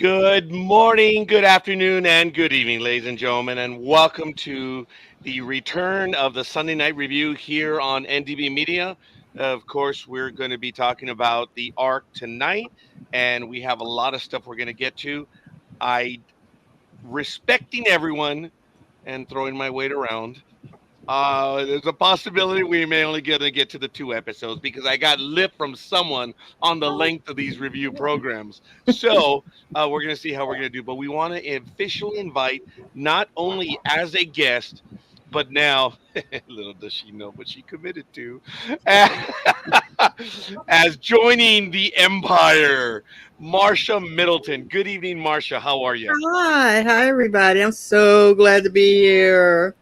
Good morning, good afternoon, and good evening, ladies and gentlemen, and welcome to the return of the Sunday Night Review here on NDB Media. Of course, we're going to be talking about the Ark tonight, and we have a lot of stuff we're going to get to. I, respecting everyone and throwing my weight around, there's a possibility we may only get to the two episodes because I got lip from someone on the length of these review programs. So we're going to see how we're going to do. But we want to officially invite not only as a guest, but now, little does she know what she committed to, as joining the Empire, Marsha Middleton. Good evening, Marsha. How are you? Hi, everybody. I'm so glad to be here.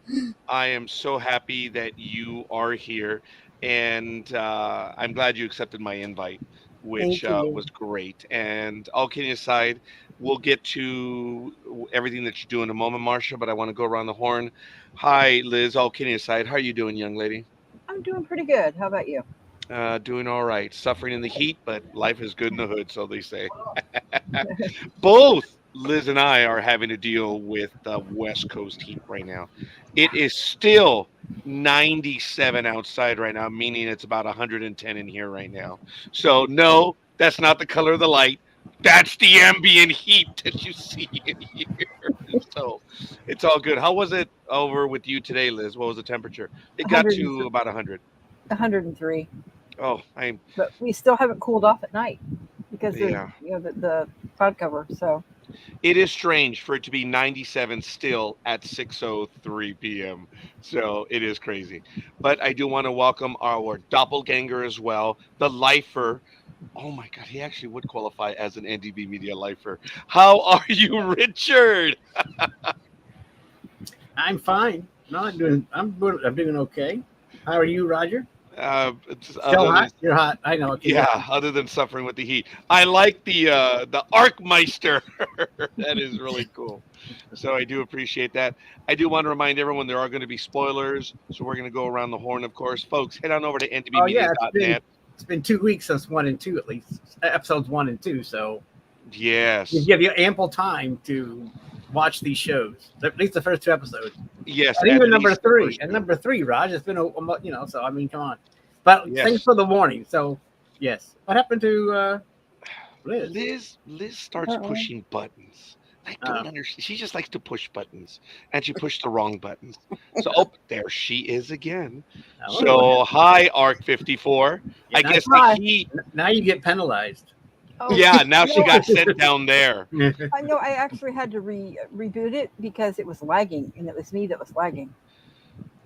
I am so happy that you are here, and I'm glad you accepted my invite, which Thank you. was great. And all kidding aside, we'll get to everything that you do in a moment, Marcia. But I want to go around the horn. Hi, Liz. All kidding aside, how are you doing, young lady? I'm doing pretty good. How about you? Doing all right. Suffering in the heat, but life is good in the hood, so they say. Both Liz and I are having to deal with the West Coast heat right now. It is still 97 outside right now, meaning it's about 110 in here right now. So, no, that's not the color of the light. That's the ambient heat that you see in here. So, it's all good. How was it over with you today, Liz? What was the temperature? It got 100 to about 100. 103. Oh, I'm, But we still haven't cooled off at night because of yeah. the cloud cover. So It is strange for it to be 97 still at 6:03 p.m. So it is crazy. But I do want to welcome our doppelganger as well, the lifer. Oh my God, he actually would qualify as an NDB Media lifer. How are you, Richard? I'm fine. No, I'm doing okay. How are you, Roger? Still Other than hot? You're hot. I know. Okay, yeah. yeah, other than suffering with the heat, I like the Arkmeister. That is really cool. So I do appreciate that. I do want to remind everyone there are going to be spoilers, so we're going to go around the horn, of course. Folks, head on over to Oh yeah, it's been ndbmedia.net. it's been 2 weeks since 1 and 2 at least episodes 1 and 2. So we Yes, give you ample time to watch these shows. At least the first 2 episodes, yes, and at even number least the three. first And two. number three, Raj, it's been a. So I mean, come on. But thanks Yes, for the warning. So yes, what happened to Liz? Liz starts uh-oh. pushing buttons. I Uh, don't understand. She just likes to push buttons, and she pushed the wrong buttons. So, oh, there she is again. I wonder what So, happened. hi, Arc 54. Yeah, I now, guess the Hi. heat. now you get penalized. Oh Yeah, now she no, got sent down there. I know. I actually had to reboot it because it was lagging, and it was me that was lagging.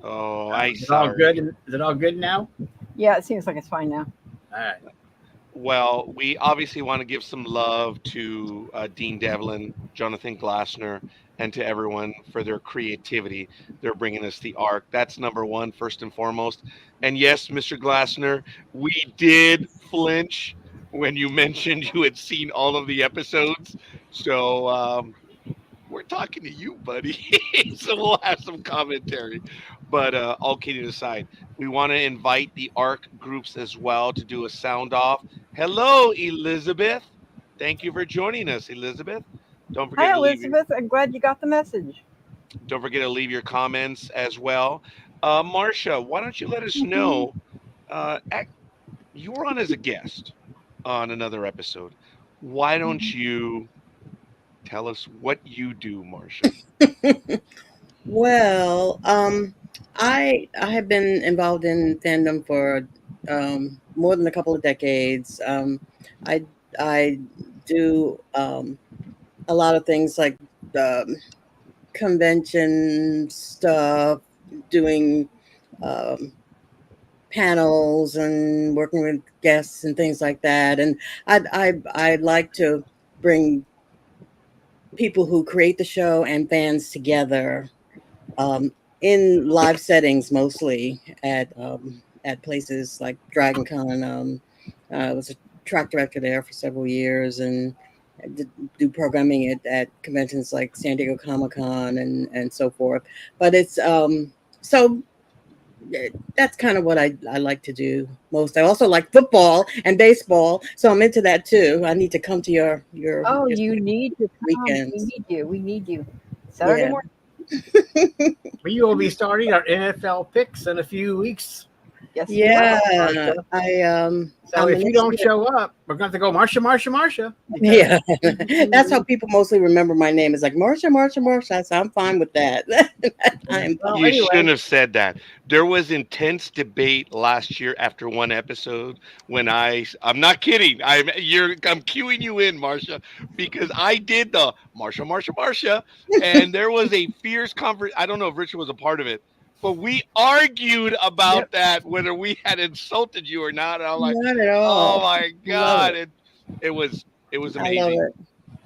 Oh, I Is it all good? sorry. Is it all good now? Yeah, it seems like it's fine now. All right. Well, we obviously want to give some love to Dean Devlin, Jonathan Glassner, and to everyone for their creativity. They're bringing us the arc. That's number one, first and foremost. And yes, Mr. Glassner, we did flinch when you mentioned you had seen all of the episodes. So we're talking to you, buddy. So we'll have some commentary. But all kidding aside, we want to invite the ARC groups as well to do a sound off. Hello, Elizabeth. Thank you for joining us, Elizabeth. Don't forget Hi, to leave your Elizabeth. I'm glad you got the message. don't forget to leave your comments as well. Marcia, why don't you let us Mhm. know? You were on as a guest on another episode. Why don't you tell us what you do, Marcia? Well, I have been involved in fandom for more than a couple of decades. I I do a lot of things like um, convention stuff, doing um, panels and working with guests and things like that. And I'd like to bring people who create the show and fans together um, in live settings, mostly at places like Dragon Con. I was a track director there for several years and did do programming at conventions like San Diego Comic Con and so forth. But it's so that's kind of what I like to do most. I also like football and baseball, so I'm into that too. I need to come to your Oh, you need to come. We weekends. need you. We need you. Saturday Yeah. morning. We will be starting our NFL picks in a few weeks. Yes. we Yeah, will. So I'm if an you don't expert. show up, we're going to go Marsha, Marsha, Marsha. Yeah, that's how people mostly remember my name. It's like Marsha, Marsha, Marsha. So I'm fine with that. I am Well, You fine. anyway, shouldn't have said that. There was intense debate last year after one episode when I'm not kidding. I'm cueing you in, Marsha, because I did the Marsha, Marsha, Marsha, and there was a fierce conversation. I don't know if Richard was a part of it, but we argued yep. about that whether we had insulted you or not. And I'm like, Not at oh all. my Love God, it. it was I love amazing. it.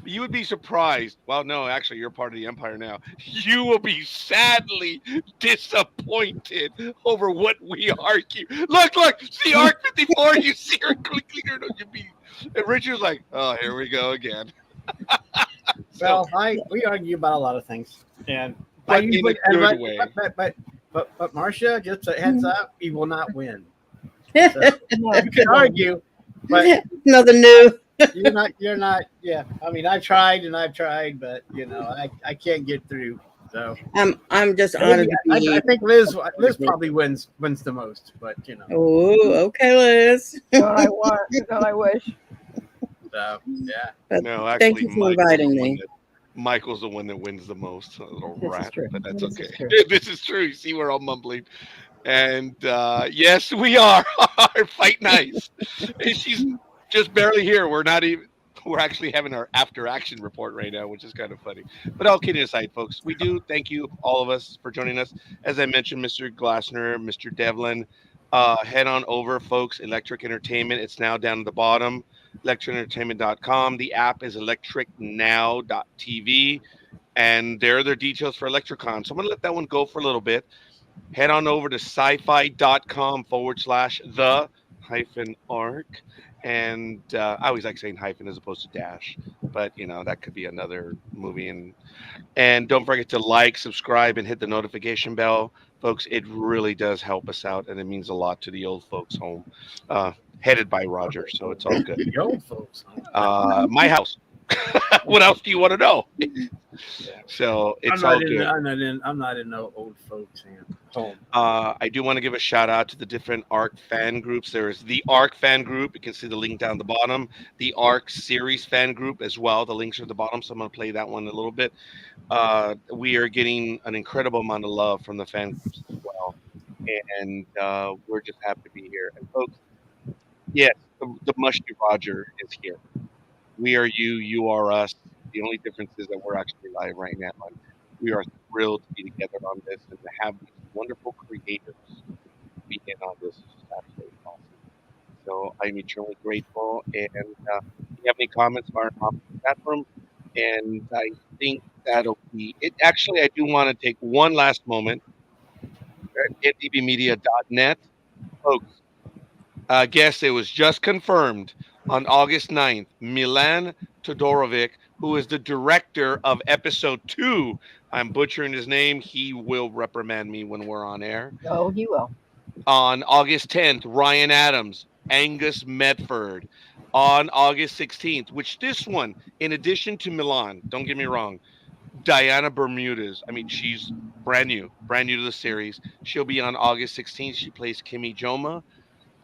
You would be surprised. Well, no, actually, you're part of the empire now. You will be sadly disappointed over what we argue. Look, see Arc 54. You see her quickly. You'd be. And Richard's like, oh, here we go again. So, Well, we argue about a lot of things, and but in a good way. but Marcia, just a heads up, you will not win. So, No, you can argue, but Nothing new. you're not. Yeah, I mean, I've tried, but I can't get through. So I'm just maybe honored to I be. think Liz probably wins the most, but Oh, okay, Liz. don't I want? Don't I wish? so yeah. But No, thank actually, you for inviting me. Michael's the one that wins the most. A little This is rat, true. but that's This okay. is true. This is true. You see, we're all mumbling. And yes, we are. Fight nice. And she's just barely here. We're actually having our after action report right now, which is kind of funny. But all kidding aside, folks, we do thank you, all of us, for joining us. As I mentioned, Mr. Glassner, Mr. Devlin, head on over, folks. Electric Entertainment. It's now down at the bottom. ElectricEntertainment.com. The app is electricnow.tv. And there are the details for Electricon. So I'm going to let that one go for a little bit. Head on over to sci-fi.com/the-arc. And I always like saying hyphen as opposed to dash, but that could be another movie. And don't forget to like, subscribe, and hit the notification bell, folks. It really does help us out, and it means a lot to the old folks home, headed by Roger. So it's all good. The old folks. My house. What else do you want to know? So it's all good. I'm not in no old folks home. I do want to give a shout out to the different ARC fan groups. There is the ARC fan group. You can see the link down the bottom. The ARC series fan group as well. The links are at the bottom, so I'm going to play that one a little bit. We are getting an incredible amount of love from the fan groups as well, and we're just happy to be here. And folks, yes, the mushy Roger is here. We are you, you are us. The only difference is that we're actually live right now. And we are thrilled to be together on this and to have these wonderful creators be in on this. It's just absolutely awesome. So I'm eternally grateful. And if you have any comments, fire them off in the chat room. And I think that'll be it. Actually, I do want to take one last moment at ndbmedia.net. Folks, guess it was just confirmed on August 9th, Milan Todorovic, who is the director of episode 2. I'm butchering his name. He will reprimand me when we're on air. Oh, he will. On August 10th, Ryan Adams, Angus Medford. On August 16th, which this one, in addition to Milan, don't get me wrong, Diana Bermudez. I mean, she's brand new to the series. She'll be on August 16th. She plays Kimmy Joma.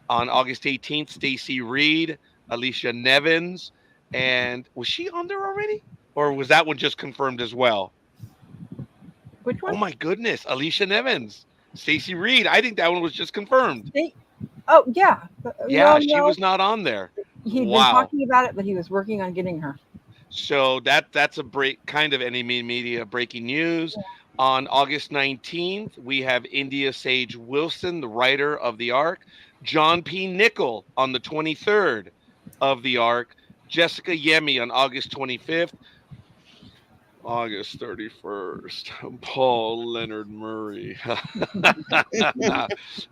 On August 18th, Stacey Reed, Alicia Nevins, and was she on there already? Or was that one just confirmed as well? Which one? Oh my goodness, Alicia Nevins, Stacey Reed. I think that one was just confirmed. Oh, yeah. Yeah, she was not on there. He'd been talking about it, but he was working on getting her. So that's a kind of NDB Media breaking news. Yeah. On August 19th, we have India Sage Wilson, the writer of The Ark. John P. Nickel on the 23rd of The Ark. Jessica Yemi on August 25th. August 31st, Paul Leonard Murray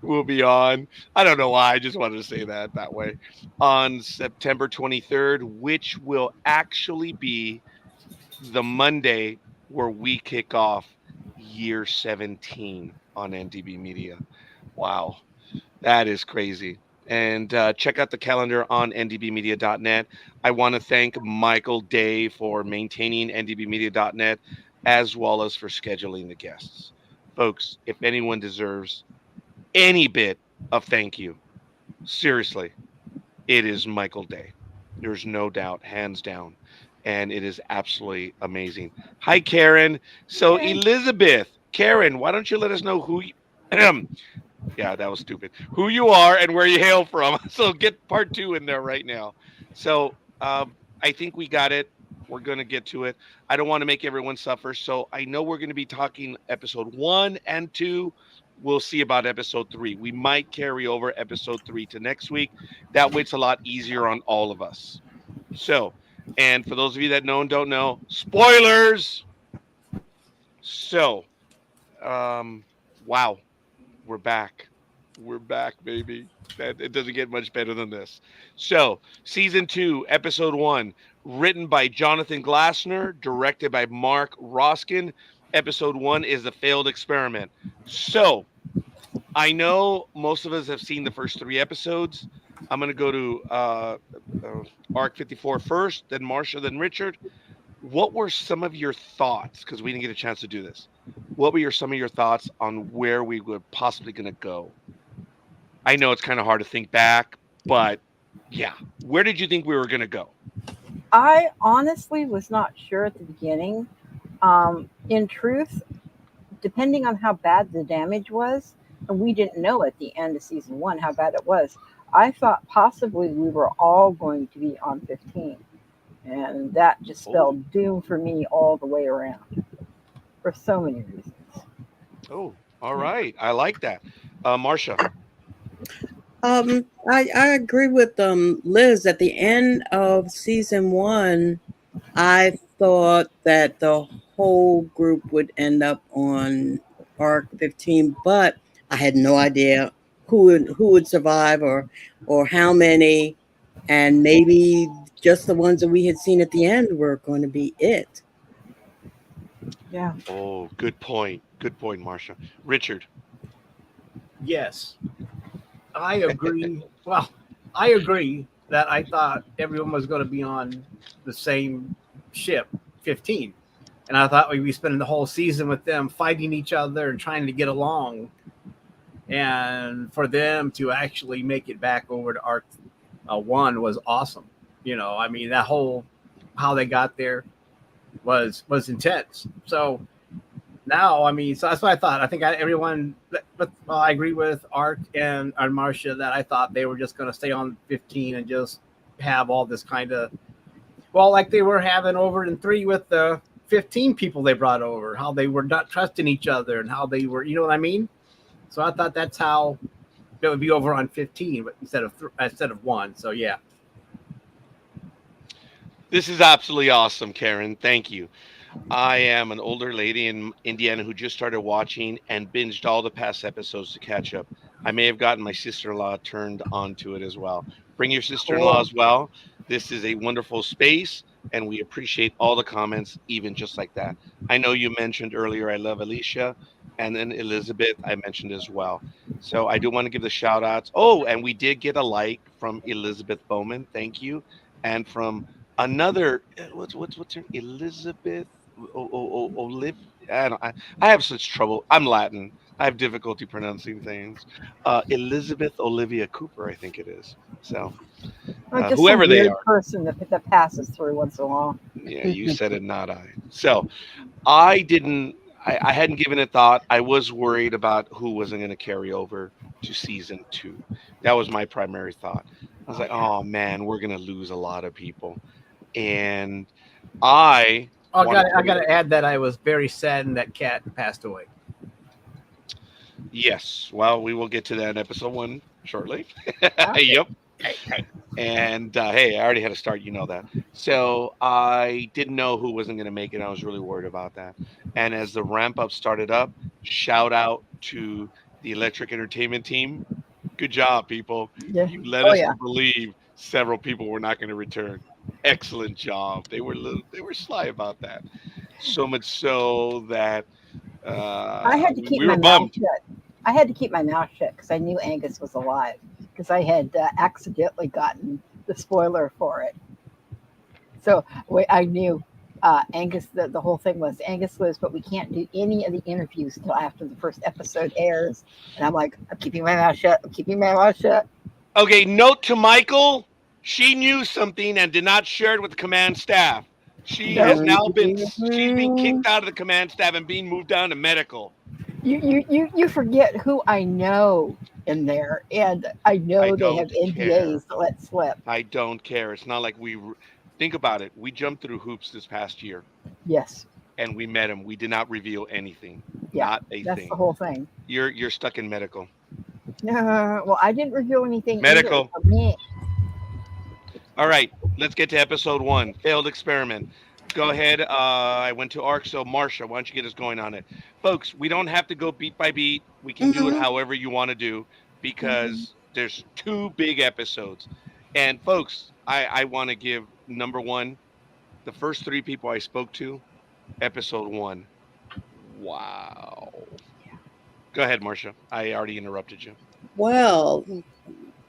will be on. I don't know why. I just wanted to say that way. On September 23rd, which will actually be the Monday where we kick off year 17 on NDB Media. Wow. That is crazy. And check out the calendar on ndbmedia.net. I want to thank Michael Day for maintaining ndbmedia.net as well as for scheduling the guests. Folks, if anyone deserves any bit of thank you, seriously, it is Michael Day. There's no doubt, hands down. And it is absolutely amazing. Hi, Karen. So, Okay. Elizabeth, Karen, why don't you let us know who you, yeah, that was stupid. Who you are and where you hail from. So get part two in there right now. So I think we got it. We're going to get to it. I don't want to make everyone suffer. So I know we're going to be talking episode 1 and 2. We'll see about episode 3. We might carry over episode 3 to next week. That way it's a lot easier on all of us. So, and for those of you that know and don't know, spoilers. So, wow, we're back. We're back, baby. It doesn't get much better than this. So, season 2, episode 1, written by Jonathan Glassner, directed by Mark Roskin. Episode 1 is The Failed Experiment. So, I know most of us have seen the first 3 episodes. I'm going to go to Arc 54 first, then Marsha, then Richard. What were some of your thoughts? Because we didn't get a chance to do this. What were some of your thoughts on where we were possibly going to go? I know it's kind of hard to think back, but yeah, where did you think we were going to go? I honestly was not sure at the beginning. In truth, depending on how bad the damage was, and we didn't know at the end of season 1 how bad it was, I thought possibly we were all going to be on 15. And that just spelled doom for me all the way around for so many reasons. Oh, all right. I like that. Marsha. I agree with Liz. At the end of season 1, I thought that the whole group would end up on Arc 15, but I had no idea who would survive or how many, and maybe just the ones that we had seen at the end were going to be it. Yeah. Oh, good point. Good point, Marsha. Richard. Yes, I agree. Well, I agree that I thought everyone was going to be on the same ship, 15. And I thought we'd be spending the whole season with them fighting each other and trying to get along. And for them to actually make it back over to Arc 1 was awesome. You know, I mean, that whole how they got there was intense. So now, I mean, so that's what I thought. I think everyone, but I agree with Art and Marcia that I thought they were just going to stay on 15 and just have all this kind of, well, like they were having over in 3 with the 15 people they brought over, how they were not trusting each other and how they were, you know what I mean? So I thought that's how it would be over on 15, but instead of 1. So yeah. This is absolutely awesome, Karen. Thank you. I am an older lady in Indiana who just started watching and binged all the past episodes to catch up. I may have gotten my sister-in-law turned onto it as well. Bring your sister-in-law as well. This is a wonderful space, and we appreciate all the comments, even just like that. I know you mentioned earlier, I love Alicia, and then Elizabeth I mentioned as well. So I do want to give the shout-outs. Oh, and we did get a like from Elizabeth Bowman. Thank you. And from another, what's her, Elizabeth? Olivia. I have such trouble. I'm Latin. I have difficulty pronouncing things. Elizabeth Olivia Cooper, I think it is. So Just whoever some they weird are. person that passes through once in a while. Yeah, you said it, not I. So I hadn't given it thought. I was worried about who wasn't going to carry over to season 2. That was my primary thought. I was like, oh man, we're going to lose a lot of people. And I got to add that I was very saddened that Kat passed away. Yes. Well, we will get to that in episode 1 shortly. Yep. And hey, I already had a start. You know that. So I didn't know who wasn't going to make it. I was really worried about that. And as the ramp up started up, shout out to the Electric Entertainment team. Good job, people. Yeah. You let us believe several people were not going to return. Excellent job. They were sly about that. So much so that I had to keep we my were mouth bummed. shut. I had to keep my mouth shut because I knew Angus was alive because I had accidentally gotten the spoiler for it. So I knew Angus. The whole thing was Angus lives, but we can't do any of the interviews until after the first episode airs. And I'm like, I'm keeping my mouth shut. I'm keeping my mouth shut. Okay, note to Michael. She knew something and did not share it with the command staff. She's been kicked out of the command staff and being moved down to medical. You forget who I know in there, and I know they have NDAs to let slip. I don't care. It's not like think about it. We jumped through hoops this past year. Yes. And we met him. We did not reveal anything. Yeah, not a that's thing. The whole thing. You're stuck in medical. Well, I didn't reveal anything. Medical. Either, me. All right, let's get to episode 1. Failed experiment. Go ahead. I went to ARC, so Marsha, why don't you get us going on it? Folks, we don't have to go beat by beat. We can do it however you want to do because there's 2 big episodes. And folks, I want to give number 1, the first 3 people I spoke to, episode 1. Wow. Go ahead, Marsha. I already interrupted you. Well,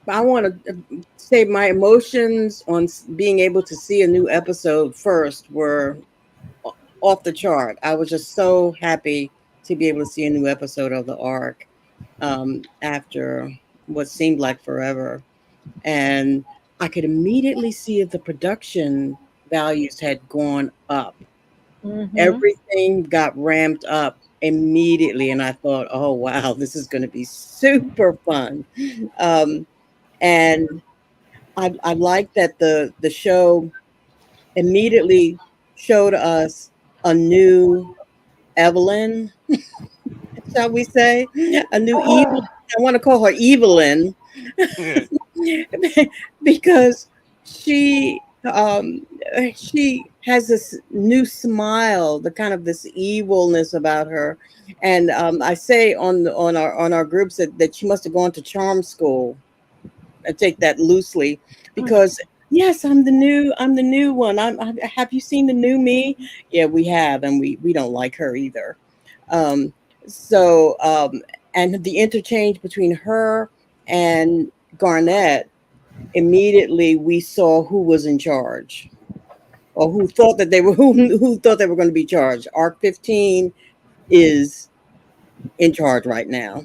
I want to say my emotions on being able to see a new episode first were off the chart. I was just so happy to be able to see a new episode of the ARC after what seemed like forever. And I could immediately see if the production values had gone up. Mm-hmm. Everything got ramped up immediately. And I thought, oh, wow, this is going to be super fun. And I like that the show immediately showed us a new Evelyn, shall we say, a new evil. I want to call her Evelyn because she has this new smile, the kind of this evilness about her. And I say on our groups that she must have gone to charm school. I take that loosely because yes, I'm the new one. Have you seen the new me? Yeah, we have, and we don't like her either. And the interchange between her and Garnett, immediately we saw who was in charge, or who thought that they were who thought they were going to be charged. ARC 15 is in charge right now.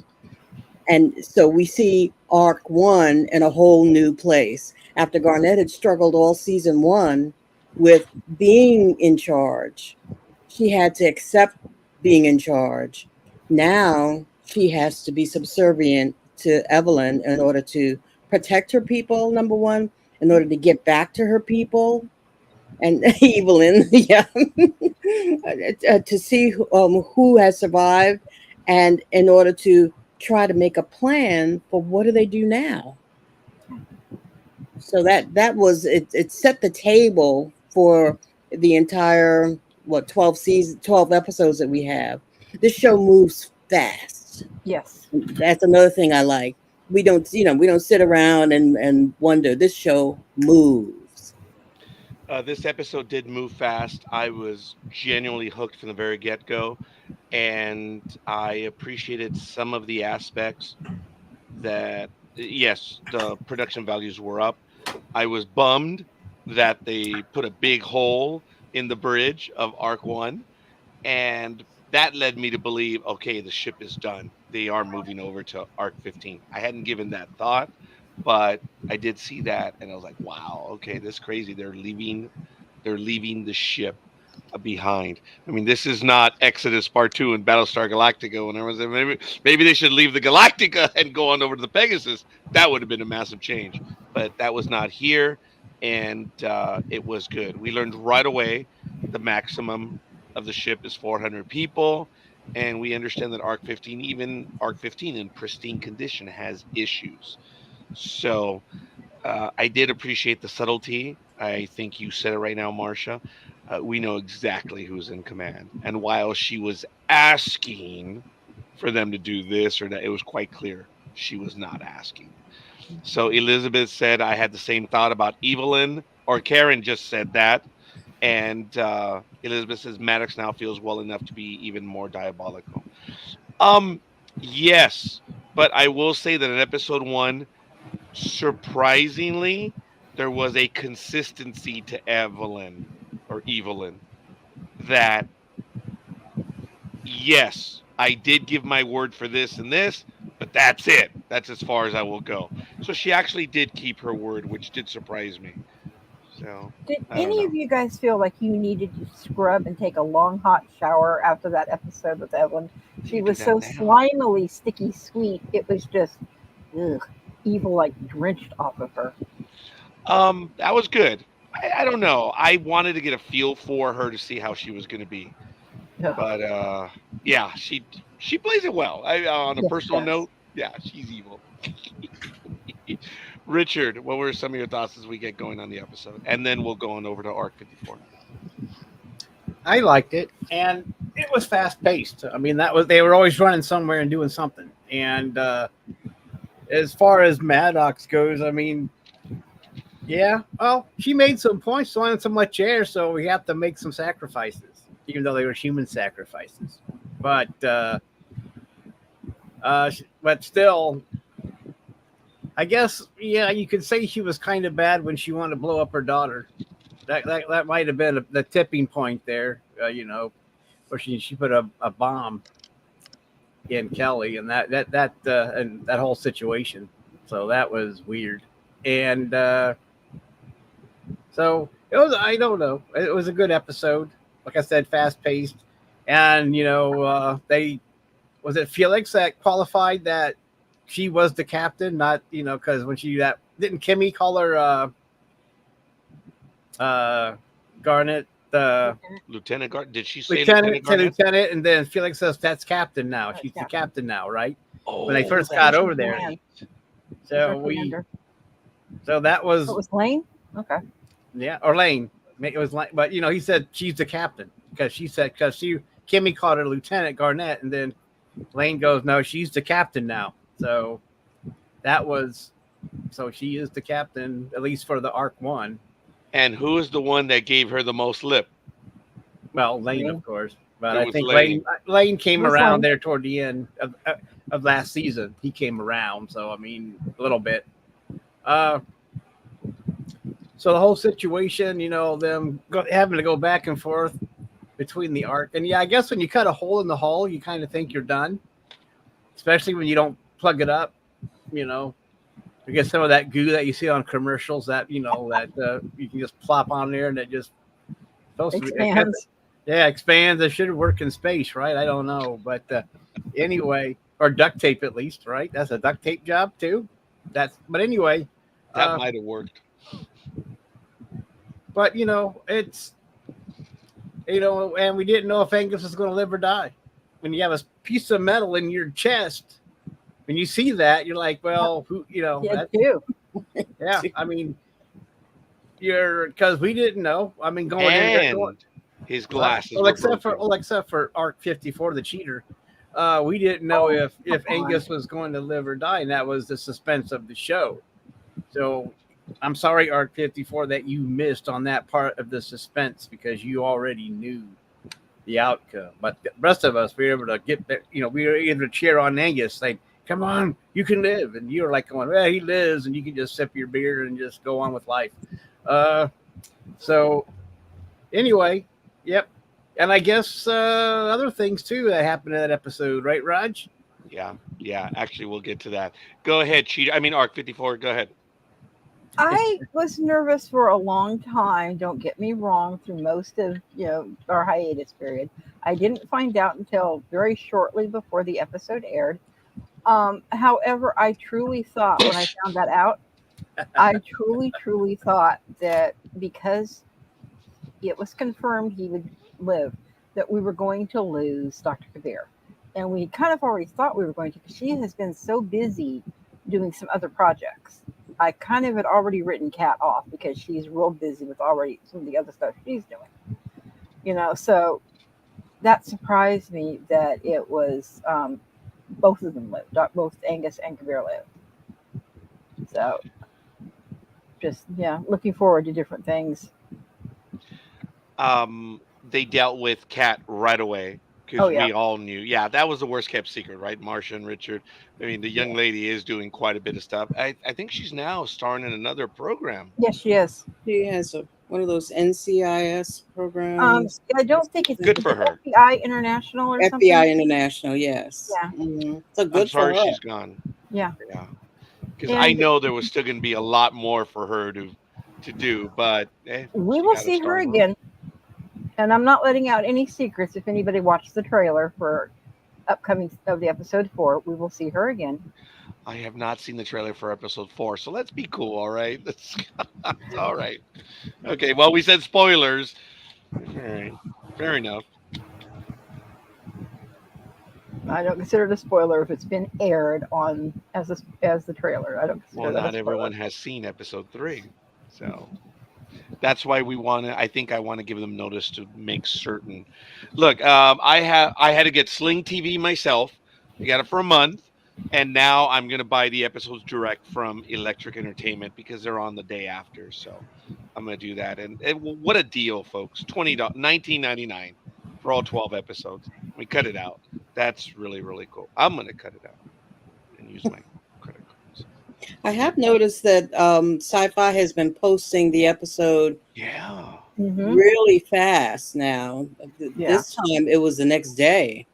And so we see ARC 1 in a whole new place. After Garnett had struggled all season 1 with being in charge, she had to accept being in charge. Now she has to be subservient to Evelyn in order to protect her people, number 1, in order to get back to her people. And Evelyn, yeah, to see who has survived, and in order to try to make a plan for what do they do now. So that was it set the table for the entire 12 episodes that we have. This show moves fast. Yes, that's another thing I like. We don't sit around and wonder. This show moves. This episode did move fast. I was genuinely hooked from the very get-go, and I appreciated some of the aspects that, yes, the production values were up. I was bummed that they put a big hole in the bridge of ARC 1, and that led me to believe, okay, the ship is done. They are moving over to ARC 15. I hadn't given that thought, but I did see that, and I was like, wow, okay, this is crazy. They're leaving the ship behind. I mean, this is not Exodus Part 2 and Battlestar Galactica when everyone said maybe they should leave the Galactica and go on over to the Pegasus. That would have been a massive change, but that was not here, and it was good. We learned right away the maximum of the ship is 400 people, and we understand that ARC 15, even ARC 15 in pristine condition, has issues. So I did appreciate the subtlety. I think you said it right now, Marsha. We know exactly who's in command. And while she was asking for them to do this or that, it was quite clear she was not asking. So Elizabeth said, I had the same thought about Evelyn, or Karen just said that. And Elizabeth says, Maddox now feels well enough to be even more diabolical. Yes, but I will say that in episode 1, surprisingly, there was a consistency to Evelyn or Evelyn that yes, I did give my word for this and this, but that's it. That's as far as I will go. So she actually did keep her word, which did surprise me. So Did I don't any of know. you guys feel like you needed to scrub and take a long hot shower after that episode with Evelyn? You She do was that so now. slimily sticky sweet. It was just ugh, evil, like drenched off of her. That was good. I don't know. I wanted to get a feel for her to see how she was going to be, Ugh, but yeah, she plays it well. On a yes, she personal does. note, yeah, she's evil. Richard, what were some of your thoughts as we get going on the episode, and then we'll go on over to Arc 54. I liked it, and it was fast paced. I mean, that was they were always running somewhere and doing something. And as far as Maddox goes, I mean, yeah, well, she made some points on so much air, so we have to make some sacrifices, even though they were human sacrifices. But but still, I guess yeah, you could say she was kind of bad when she wanted to blow up her daughter. That might have been the tipping point there, where she put a bomb in Kelly and and that whole situation. So that was weird, and so it was. I don't know. It was a good episode. Like I said, fast paced, and they was it Felix that qualified that she was the captain, not because when she that didn't Kimmy call her Garnet the Lieutenant Garnet. Did she say Lieutenant lieutenant to Garnet? lieutenant, and then Felix says that's captain now. Right, She's the yeah. captain now, right? When they Oh, first that's got She's over the there, man. She's so our commander. that Oh, it was was Lane. Okay. yeah, or Lane. It was like, but he said she's the captain because Kimmy called her Lieutenant Garnett, and then Lane goes, no, she's the captain now. So that was so she is the captain at least for the Arc One. and who is the one that gave her the most lip? Well, Lane, Lane. of course, but It I was think Lane. Lane came It was around Lane. there toward the end of last season. He came around, so I mean a little bit. So the whole situation, them having to go back and forth between the Arc, and yeah, I guess when you cut a hole in the hull, you kind of think you're done, especially when you don't plug it up. You get some of that goo that you see on commercials that that you can just plop on there and it just supposed to Expands. expands. It should work in space, right? I don't know, but anyway, or duct tape at least, right? That's a duct tape job too. But anyway, That might have worked. but it's and we didn't know if Angus was going to live or die. When you have a piece of metal in your chest, when you see that, you're like, well, who, Yeah, too. yeah. I mean, because we didn't know. I mean, going in there, And his glasses well, were except broken. for Arc 54, the cheater, we didn't know if come Angus was going to live or die, and that was the suspense of the show. So I'm sorry, Arc 54, that you missed on that part of the suspense because you already knew the outcome. But the rest of us, we were able to get there. We were able to cheer on Angus, saying, "Come on, you can live," and you were like going, "Well, he lives," and you can just sip your beer and just go on with life. So anyway, yep. And I guess other things too that happened in that episode, right, Raj? Yeah. Actually, we'll get to that. Go ahead, cheater. I mean, Arc 54. Go ahead. I was nervous for a long time. Don't get me wrong. Through most of our hiatus period, I didn't find out until very shortly before the episode aired. However, I truly thought when I found that out, I truly thought that because it was confirmed he would live, that we were going to lose Dr. Kabir. And we kind of already thought we were going to, because she has been so busy doing some other projects. I kind of had already written Kat off because she's real busy with already some of the other stuff she's doing. So that surprised me that it was both of them lived, both Angus and Kabir lived. So just, looking forward to different things. They dealt with Kat right away because Oh, yeah. we all knew. Yeah, that was the worst kept secret, right? Marsha and Richard. I mean, the young lady is doing quite a bit of stuff. I think she's now starring in another program. Yes, she is. She has one of those NCIS Um, programs. I don't think it's Good for her. FBI International or something. FBI International, yes. Yeah. So I'm good for sorry her. she's gone. Yeah. Yeah, because I And know there was still going to be a lot more for her to do, but we she will got a see her star role. again. And I'm not letting out any secrets. If anybody watched the trailer for upcoming of the episode 4, we will see her again. I have not seen the trailer for episode 4, so let's be cool, all right? All right. Okay, well, we said spoilers. All right, fair enough. I don't consider it a spoiler if it's been aired on as the trailer. I don't consider Well, that a not spoiler. everyone has seen episode 3, so that's why we want to. I think I want to give them notice to make certain. Look, I had to get Sling TV myself. I got it for a month, and now I'm gonna buy the episodes direct from Electric Entertainment because they're on the day after. So I'm gonna do that. And what a deal, folks! $19.99 for all 12 episodes. We cut it out. That's really really cool. I'm gonna cut it out and use my credit cards. I have noticed that Sci-Fi has been posting the episode Yeah. Mhm. really fast now. Yeah. This time it was the next day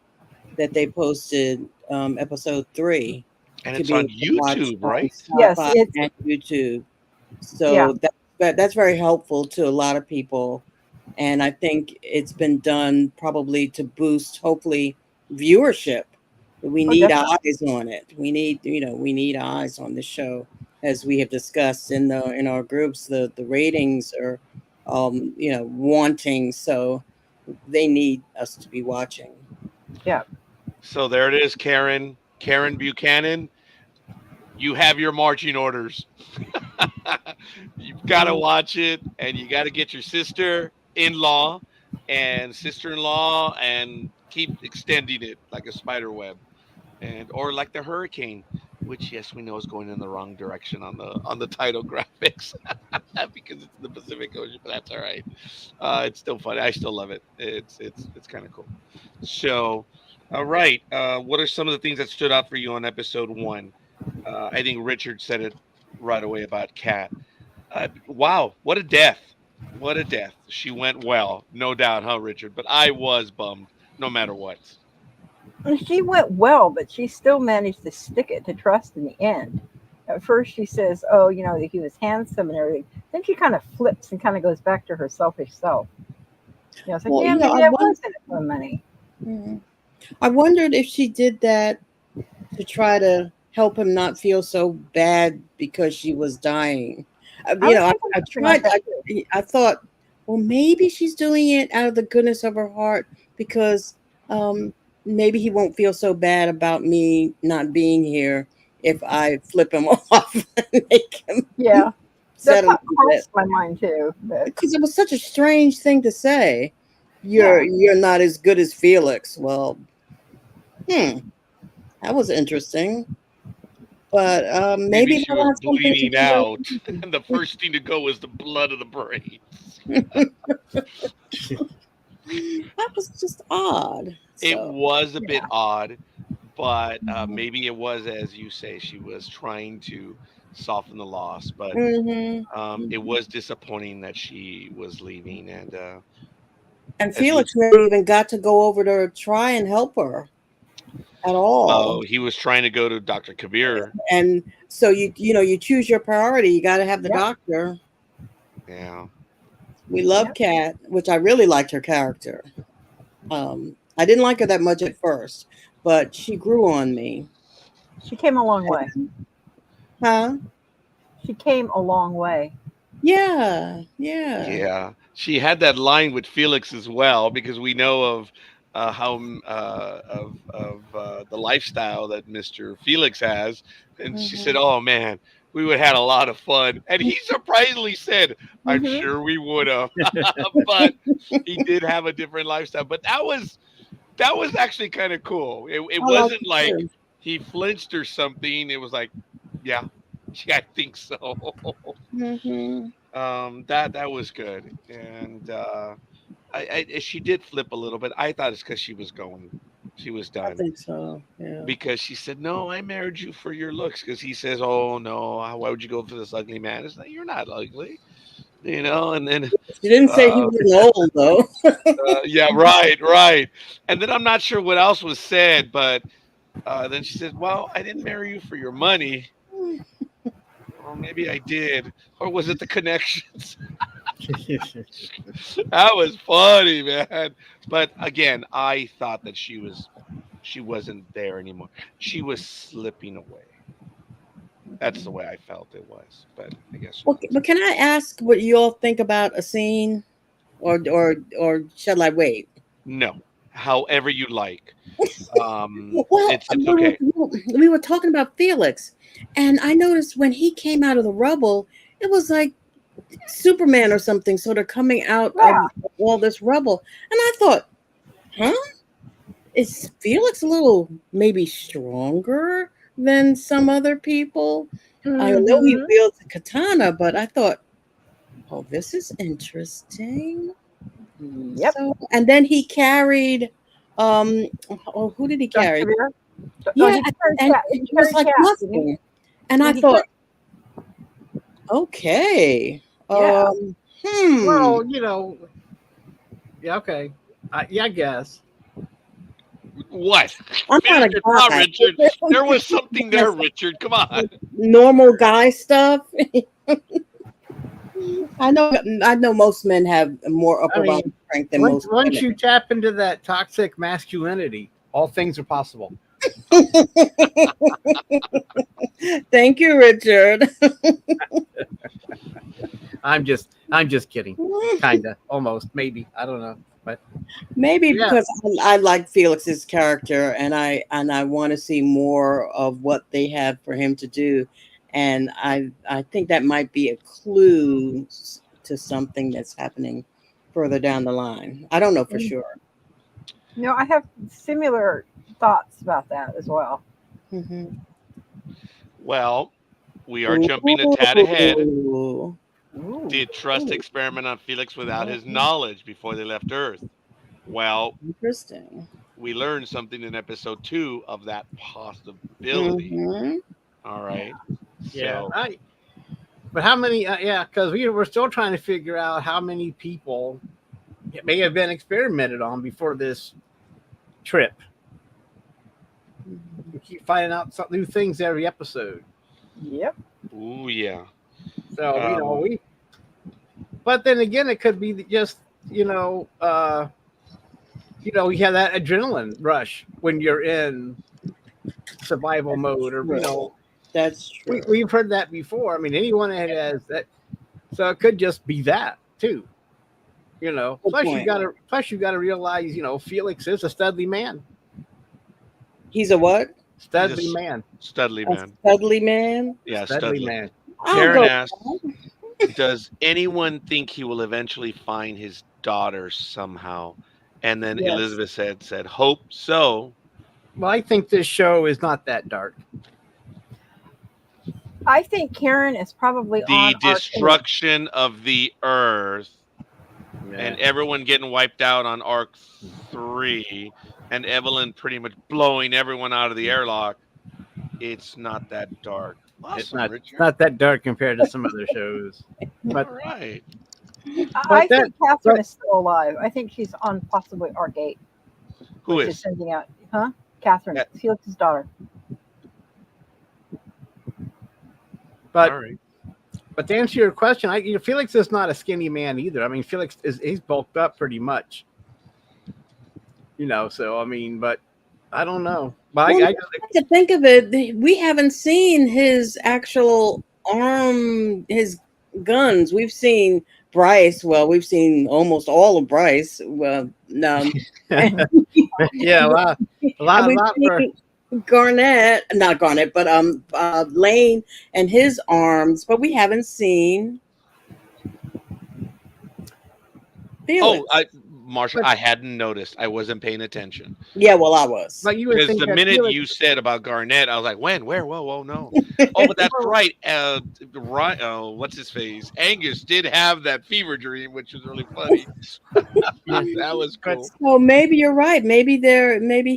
that they posted episode 3. And to it's be on able to watch YouTube, on right? Yes, Sci-Fi it's- and YouTube. Yeah. So that's very helpful to a lot of people. And I think it's been done probably to boost, hopefully, viewership. We need definitely. eyes on it. We need eyes on the show, as we have discussed in our groups. The ratings are, wanting, so they need us to be watching. Yeah. So there it is, Karen Buchanan. You have your marching orders. You've got to watch it, and you got to get your sister-in-law and sister-in-law, and keep extending it like a spider web, or like the hurricane, which yes, we know is going in the wrong direction on the title graphics because it's the Pacific Ocean, but that's all right. It's still funny. I still love it. It's kind of cool. So, all right. What are some of the things that stood out for you on episode 1? I think Richard said it right away about Kat. Wow, what a death! What a death! She went well, no doubt, huh, Richard? But I was bummed, no matter what. She went well, but she still managed to stick it to Trust in the end. At first, she says, "Oh, that he was handsome and everything." Then she kind of flips and kind of goes back to her selfish self. It's like, Well, yeah, maybe I was in it for money. I wondered if she did that to try to help him not feel so bad because she was dying. I thought, well, maybe she's doing it out of the goodness of her heart because maybe he won't feel so bad about me not being here if I flip him off and make him. Yeah, that crossed my mind too. Because it was such a strange thing to say. You're not as good as Felix. Well, that was interesting. But maybe she was bleeding out, and the first thing to go was the blood of the brains. That was just odd. It was a bit odd, but maybe it was, as you say, she was trying to soften the loss. But it was disappointing that she was leaving, and Felix never even got to go over to try and help her at all. Oh, he was trying to go to Dr. Kabir. And so you choose your priority. You got to have the doctor. Yeah. We love Kat, which I really liked her character. I didn't like her that much at first, but she grew on me. She came a long way. Huh? She came a long way. Yeah. Yeah. She had that line with Felix as well, because we know of the lifestyle that Mr. Felix has, and she said, "Oh man, we would have had a lot of fun." And he surprisingly said, "I'm sure we would have," but he did have a different lifestyle. But that was actually kind of cool. It wasn't like he flinched or something. It was like, yeah, I think so. That was good, and she did flip a little bit. I thought it's because she was I done. think so. Yeah. Because she said, "No, I married you for your looks." Because he says, "Oh no, why would you go for this ugly man?" It's like, you're not ugly, you know. And then, She didn't say he uh, was old though. yeah, right. And then I'm not sure what else was said, but then she said, "Well, I didn't marry you for your money, or maybe I did, or was it the connections?" That was funny, man. But again, I thought that she wasn't there anymore. She was slipping away. That's the way I felt it was. But I guess Well, not. but can I ask what you all think about a scene, or shall I wait? No. However you like. Well, It's okay. we were talking about Felix, and I noticed when he came out of the rubble, it was like Superman or something, sort of coming out of Yeah. all this rubble, and I thought, huh? Is Felix a little maybe stronger than some other people? I know he Mhm. wields a katana, but I thought, oh, this is interesting. Yep. So, and then he carried, oh, who did he Josh carry? Severe. No, Yeah, he carried and cat. it He was carried like cat. Didn't he? nothing. And Yeah, I he thought, carried. okay, Yeah. hmm. Well, yeah, okay. Yeah, I guess. What? I'm not Finish a your thought, guy. Richard. There was something there, That's Richard. Come on. normal guy stuff. I know most men have more I upper body mean, strength than once most once women. you tap into that toxic masculinity, all things are possible. Thank you, Richard. I'm just kidding. Kinda, almost, maybe. I don't know, but Maybe yeah, because I like Felix's character, and I want to see more of what they have for him to do, and I think that might be a clue to something that's happening further down the line. I don't know for sure. No, I have similar thoughts about that as well. Mhm. Well, we are jumping a tad ahead. Ooh. ooh, Did trust Ooh, experiment on Felix without his knowledge before they left Earth? Well, interesting. we learned something in episode 2 of that possibility. Hmm. All right. yeah. So, But how many? Yeah, because we're still trying to figure out how many people it may have been experimented on before this trip. We keep finding out some new things every episode. Yep. ooh, yeah. So Um, we. But then again, it could be just you know, uh, you have that adrenaline rush when you're in survival mode, or True. That's true. we've heard that before. I mean, anyone that has that, so it could just be that too. Good Plus point. you gotta realize, Felix is a studly man. He's a what? he's a Studly man. Studley A man. studly man? Yeah, Studly Studley. man. I'll Karen go. asked, does anyone think he will eventually find his daughter somehow? And then Yes. Elizabeth said, hope so. Well, I think this show is not that dark. I think Karen is probably The on our destruction of the Earth and everyone getting wiped out on Arc 3 and Evelyn pretty much blowing everyone out of the airlock. It's not that dark. Awesome, It's not Richard. that dark compared to some other shows. But All right. I that- think Catherine but- is still alive. I think she's on possibly Arc 8. Who which is? sending out, huh? Catherine, Cat- Felix's daughter. but All right. but to answer your question, Felix is not a skinny man either. I mean, Felix he's bulked up pretty much. So I mean, but I don't know. But Well, I to think of it, we haven't seen his actual his guns. We've seen Bryce. Well, we've seen almost all of Bryce. Well, no, yeah, a lot and we've for seen not Garnett, but Lane and his arms, but we haven't seen Felix. Oh, Marshall, I hadn't noticed. I wasn't paying attention. Yeah, well, I was. But you would Because think the that minute Felix, you said about Garnett, I was like, when, where, whoa, no. Oh, but that's right. Right. Oh, what's his face? Angus did have that fever dream, which was really funny. That was But- cool. Well, maybe you're right. Maybe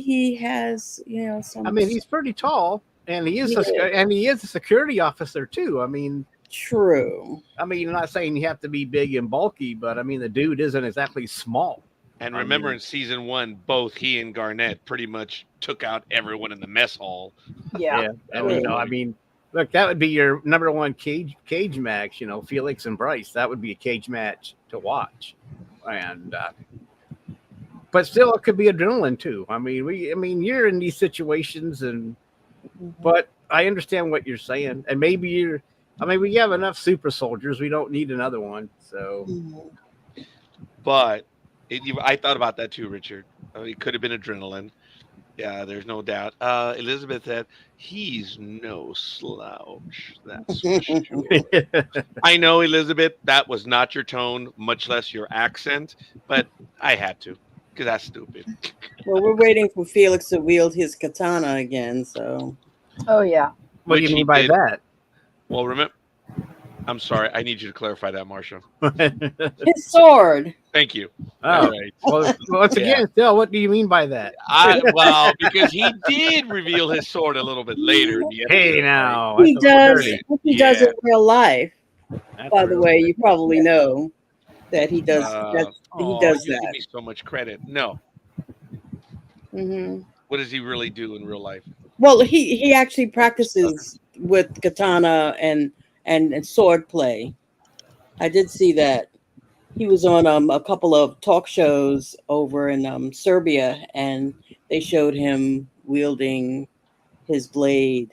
he has, some. I mean, he's pretty tall, and he is Yeah. and he is a security officer too. I mean, true. I'm not saying you have to be big and bulky, but I mean, the dude isn't exactly small. And I remember mean- in season 1, both he and Garnett pretty much took out everyone in the mess hall. Yeah. And I mean, look, that would be your number one cage match. Felix and Bryce. That would be a cage match to watch, and but still, it could be adrenaline too. I mean, you're in these situations, but I understand what you're saying, and maybe we have enough super soldiers. We don't need another one. So Mhm. But I thought about that too, Richard. It could have been adrenaline. Yeah, there's no doubt. Elizabeth said, he's no slouch. That's for sure. I know, Elizabeth, that was not your tone, much less your accent, but I had to because that's stupid. Well, we're waiting for Felix to wield his katana again. So Oh yeah. what do Which you he mean by did. that? Well, remember, I'm sorry. I need you to clarify that, Marsha. his sword. Thank you. Oh. All right. Well, once again, Phil, what do you mean by that? Well, because he did reveal his sword a little bit later. In the Hey, episode, now He that's a little does. dirty. He does Yeah. in real life. That's By the real way, dirty. you probably know that he does. right? He does you that. give me so much credit. No. Hmm. What does he really do in real life? Well, he actually practices with katana and sword play. I did see that. He was on a couple of talk shows over in Serbia, and they showed him wielding his blade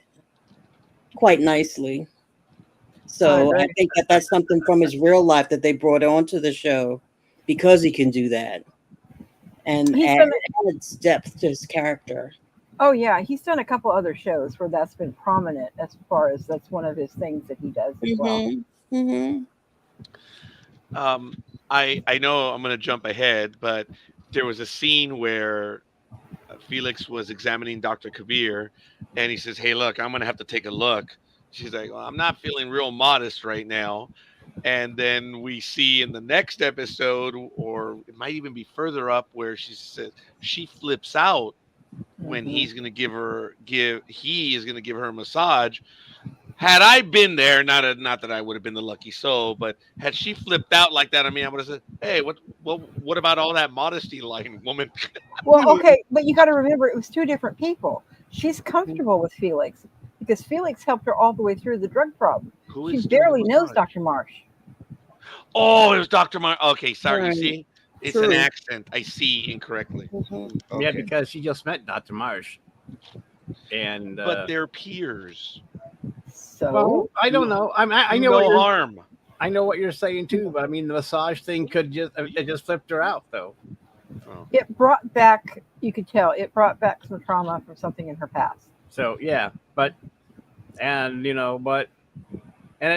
quite nicely. So I think that's something from his real life that they brought onto the show because he can do that and He's done adds depth to his character. Oh yeah, he's done a couple other shows where that's been prominent as far as that's one of his things that he does as well. Mm-hmm. Mm-hmm. I know I'm going to jump ahead, but there was a scene where Felix was examining Dr. Kabir, and he says, "Hey, look, I'm going to have to take a look." She's like, "Well, I'm not feeling real modest right now." And then we see in the next episode, or it might even be further up, where she says she flips out when Mhm. he's going to give her a massage. Had I been there, not that I would have been the lucky soul, but had she flipped out like that, I mean, I would have said, "Hey, what about all that modesty, lying woman?" Well, okay, but you got to remember it was two different people. She's comfortable with Felix because Felix helped her all the way through the drug problem. Who She is doing barely the knows massage? Dr. Marsh. Oh, it was Dr. Mar. Okay, sorry. Right. You see, it's an True. accent. I see incorrectly. Mm-hmm. Yeah, Okay. because she just met Dr. Marsh, and But they're peers. So well, I don't know. I Do know no what you're, harm. I know what you're saying too, but I mean the massage thing could it just flipped her out though. Oh. it brought back, you could tell, it brought back some trauma from something in her past. So yeah, and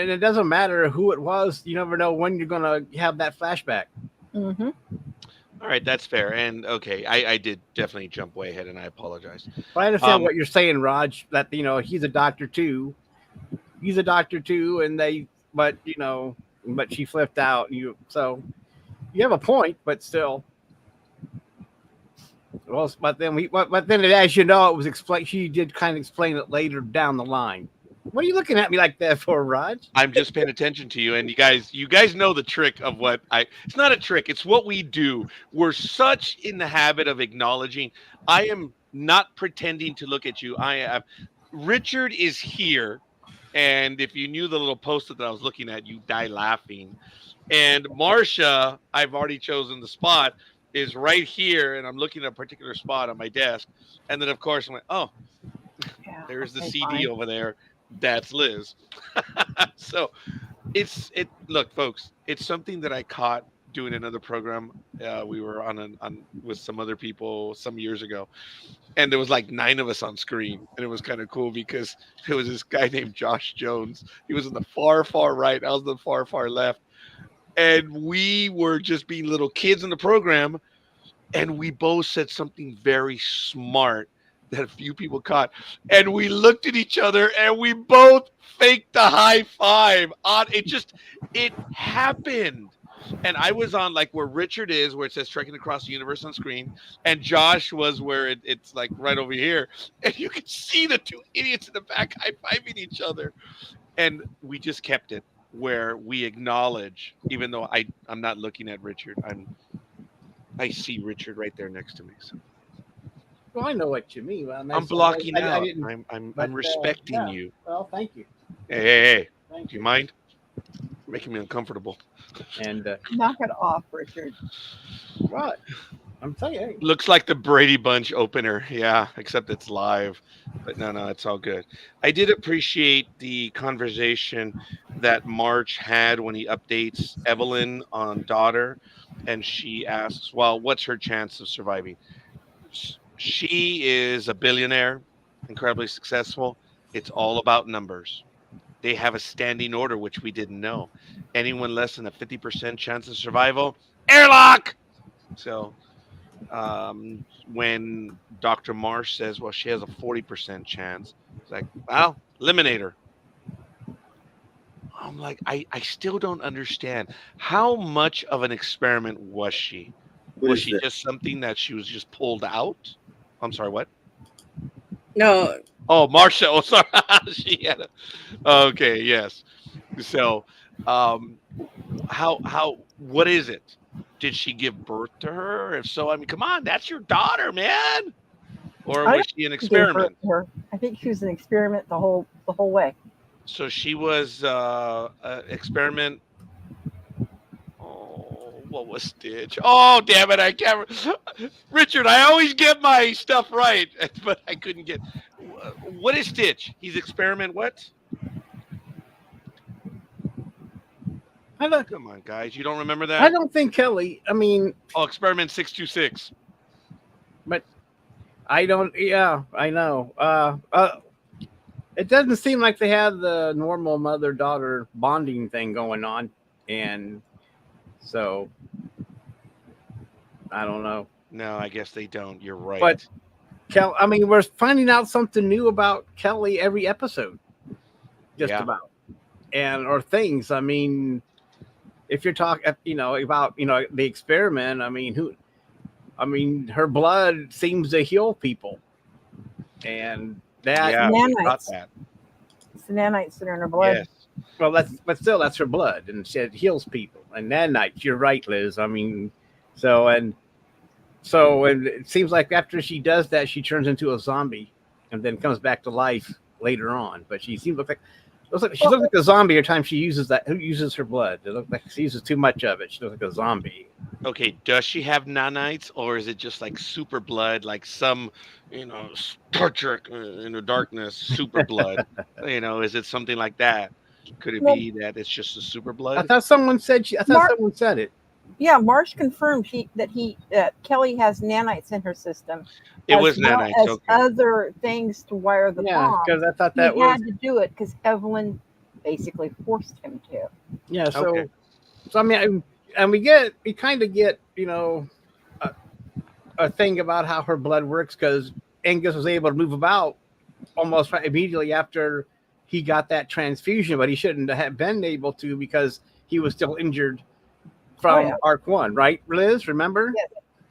it doesn't matter who it was. You never know when you're gonna have that flashback. Mm-hmm. All right, that's fair. And okay, I did definitely jump way ahead, and I apologize. But I understand Um, what you're saying, Raj. That he's a doctor too. He's a doctor too, but she flipped out. So you have a point, but still. Well, but then as you know, it was explained. She did kind of explain it later down the line. What are you looking at me like that for, Raj? I'm just paying attention to you, and you guys know the trick of what it's not a trick, it's what we do. We're such in the habit of acknowledging. I am not pretending to look at you. Richard is here, and if you knew the little post-it that I was looking at, you die laughing. And Marcia, I've already chosen the spot, is right here, and I'm looking at a particular spot on my desk. And then of course I'm like, oh, Yeah, there's the okay, CD fine. over there. That's Liz. So look, folks, it's something that I caught doing another program. We were on with some other people some years ago, and there was like 9 of us on screen, and it was kind of cool because there was this guy named Josh Jones. He was in the far right. I was in the far left, and we were just being little kids in the program. and we both said something very smart that a few people caught, and we looked at each other and we both faked the high five on it happened. And I was on like where Richard is, where it says Trekking Across the Universe on screen, and Josh was where it's like right over here, and you could see the two idiots in the back high fiving each other. And we just kept it where we acknowledge, even though I'm not looking at Richard, I see Richard right there next to me. So Well, I know what you mean. Well, I'm blocking I out. didn't, I'm but, respecting yeah. you. Well, thank you. Hey, Thank do you mind? Making me uncomfortable. And Knock it off, Richard. what? I'm telling you. Hey, Looks like the Brady Bunch opener. Yeah, except it's live. But no, it's all good. I did appreciate the conversation that March had when he updates Evelyn on daughter, and she asks, well, what's her chance of surviving? She is a billionaire, incredibly successful. It's all about numbers. They have a standing order, which we didn't know. Anyone less than a 50% chance of survival, airlock. So when Dr. Marsh says, well, she has a 40% chance, it's like, well, eliminate her. I'm like, I still don't understand. How much of an experiment was she? Was she just something that she was just pulled out? I'm sorry, what? No, Oh, Marsha. Oh, sorry. She had a. Okay, yes. So, what is it? Did she give birth to her? If so, I mean, come on, that's your daughter, man. Or I was she an Gave birth experiment? to her. I think she was an experiment the whole way. So she was an experiment. Oh, what was Stitch? Oh, damn it! I can't. Richard, I always get my stuff right, but I couldn't get. What is Stitch? He's experiment what? Come on, guys. You don't remember that? I don't think Kelly. I mean, Oh, experiment 626. but I don't. Yeah, I know. It doesn't seem like they have the normal mother-daughter bonding thing going on, and so I don't know. No, I guess they don't. You're right. But I mean, we're finding out something new about Kelly every episode, just Yeah. about, or things. I mean, if you're talking, about the experiment. I mean, her blood seems to heal people, and that. Yeah, we nanites. got that. It's the nanites that are in her blood. Yes. Well, that's her blood, and it heals people. And nanites, you're right, Liz. I mean, and it seems like after she does that, she turns into a zombie, and then comes back to life later on. But she seems she looks like a zombie every time she uses her blood. It looks like she uses too much of it. She looks like a zombie. Okay, does she have nanites, or is it just like super blood, like some, Star Trek in the darkness, super blood? Is it something like that? Could it be that it's just a super I blood? thought someone said someone said it. Yeah, Marsh confirmed that Kelly has nanites in her system. It was as well nanites. as Okay. other things to wire the Yeah, bomb. because I thought He that was had to do it because Evelyn basically forced him to. yeah. So Okay. I mean, and we kind of get a thing about how her blood works because Angus was able to move about almost immediately after he got that transfusion, but he shouldn't have been able to because he was still injured from Arc 1, right, Liz? Remember?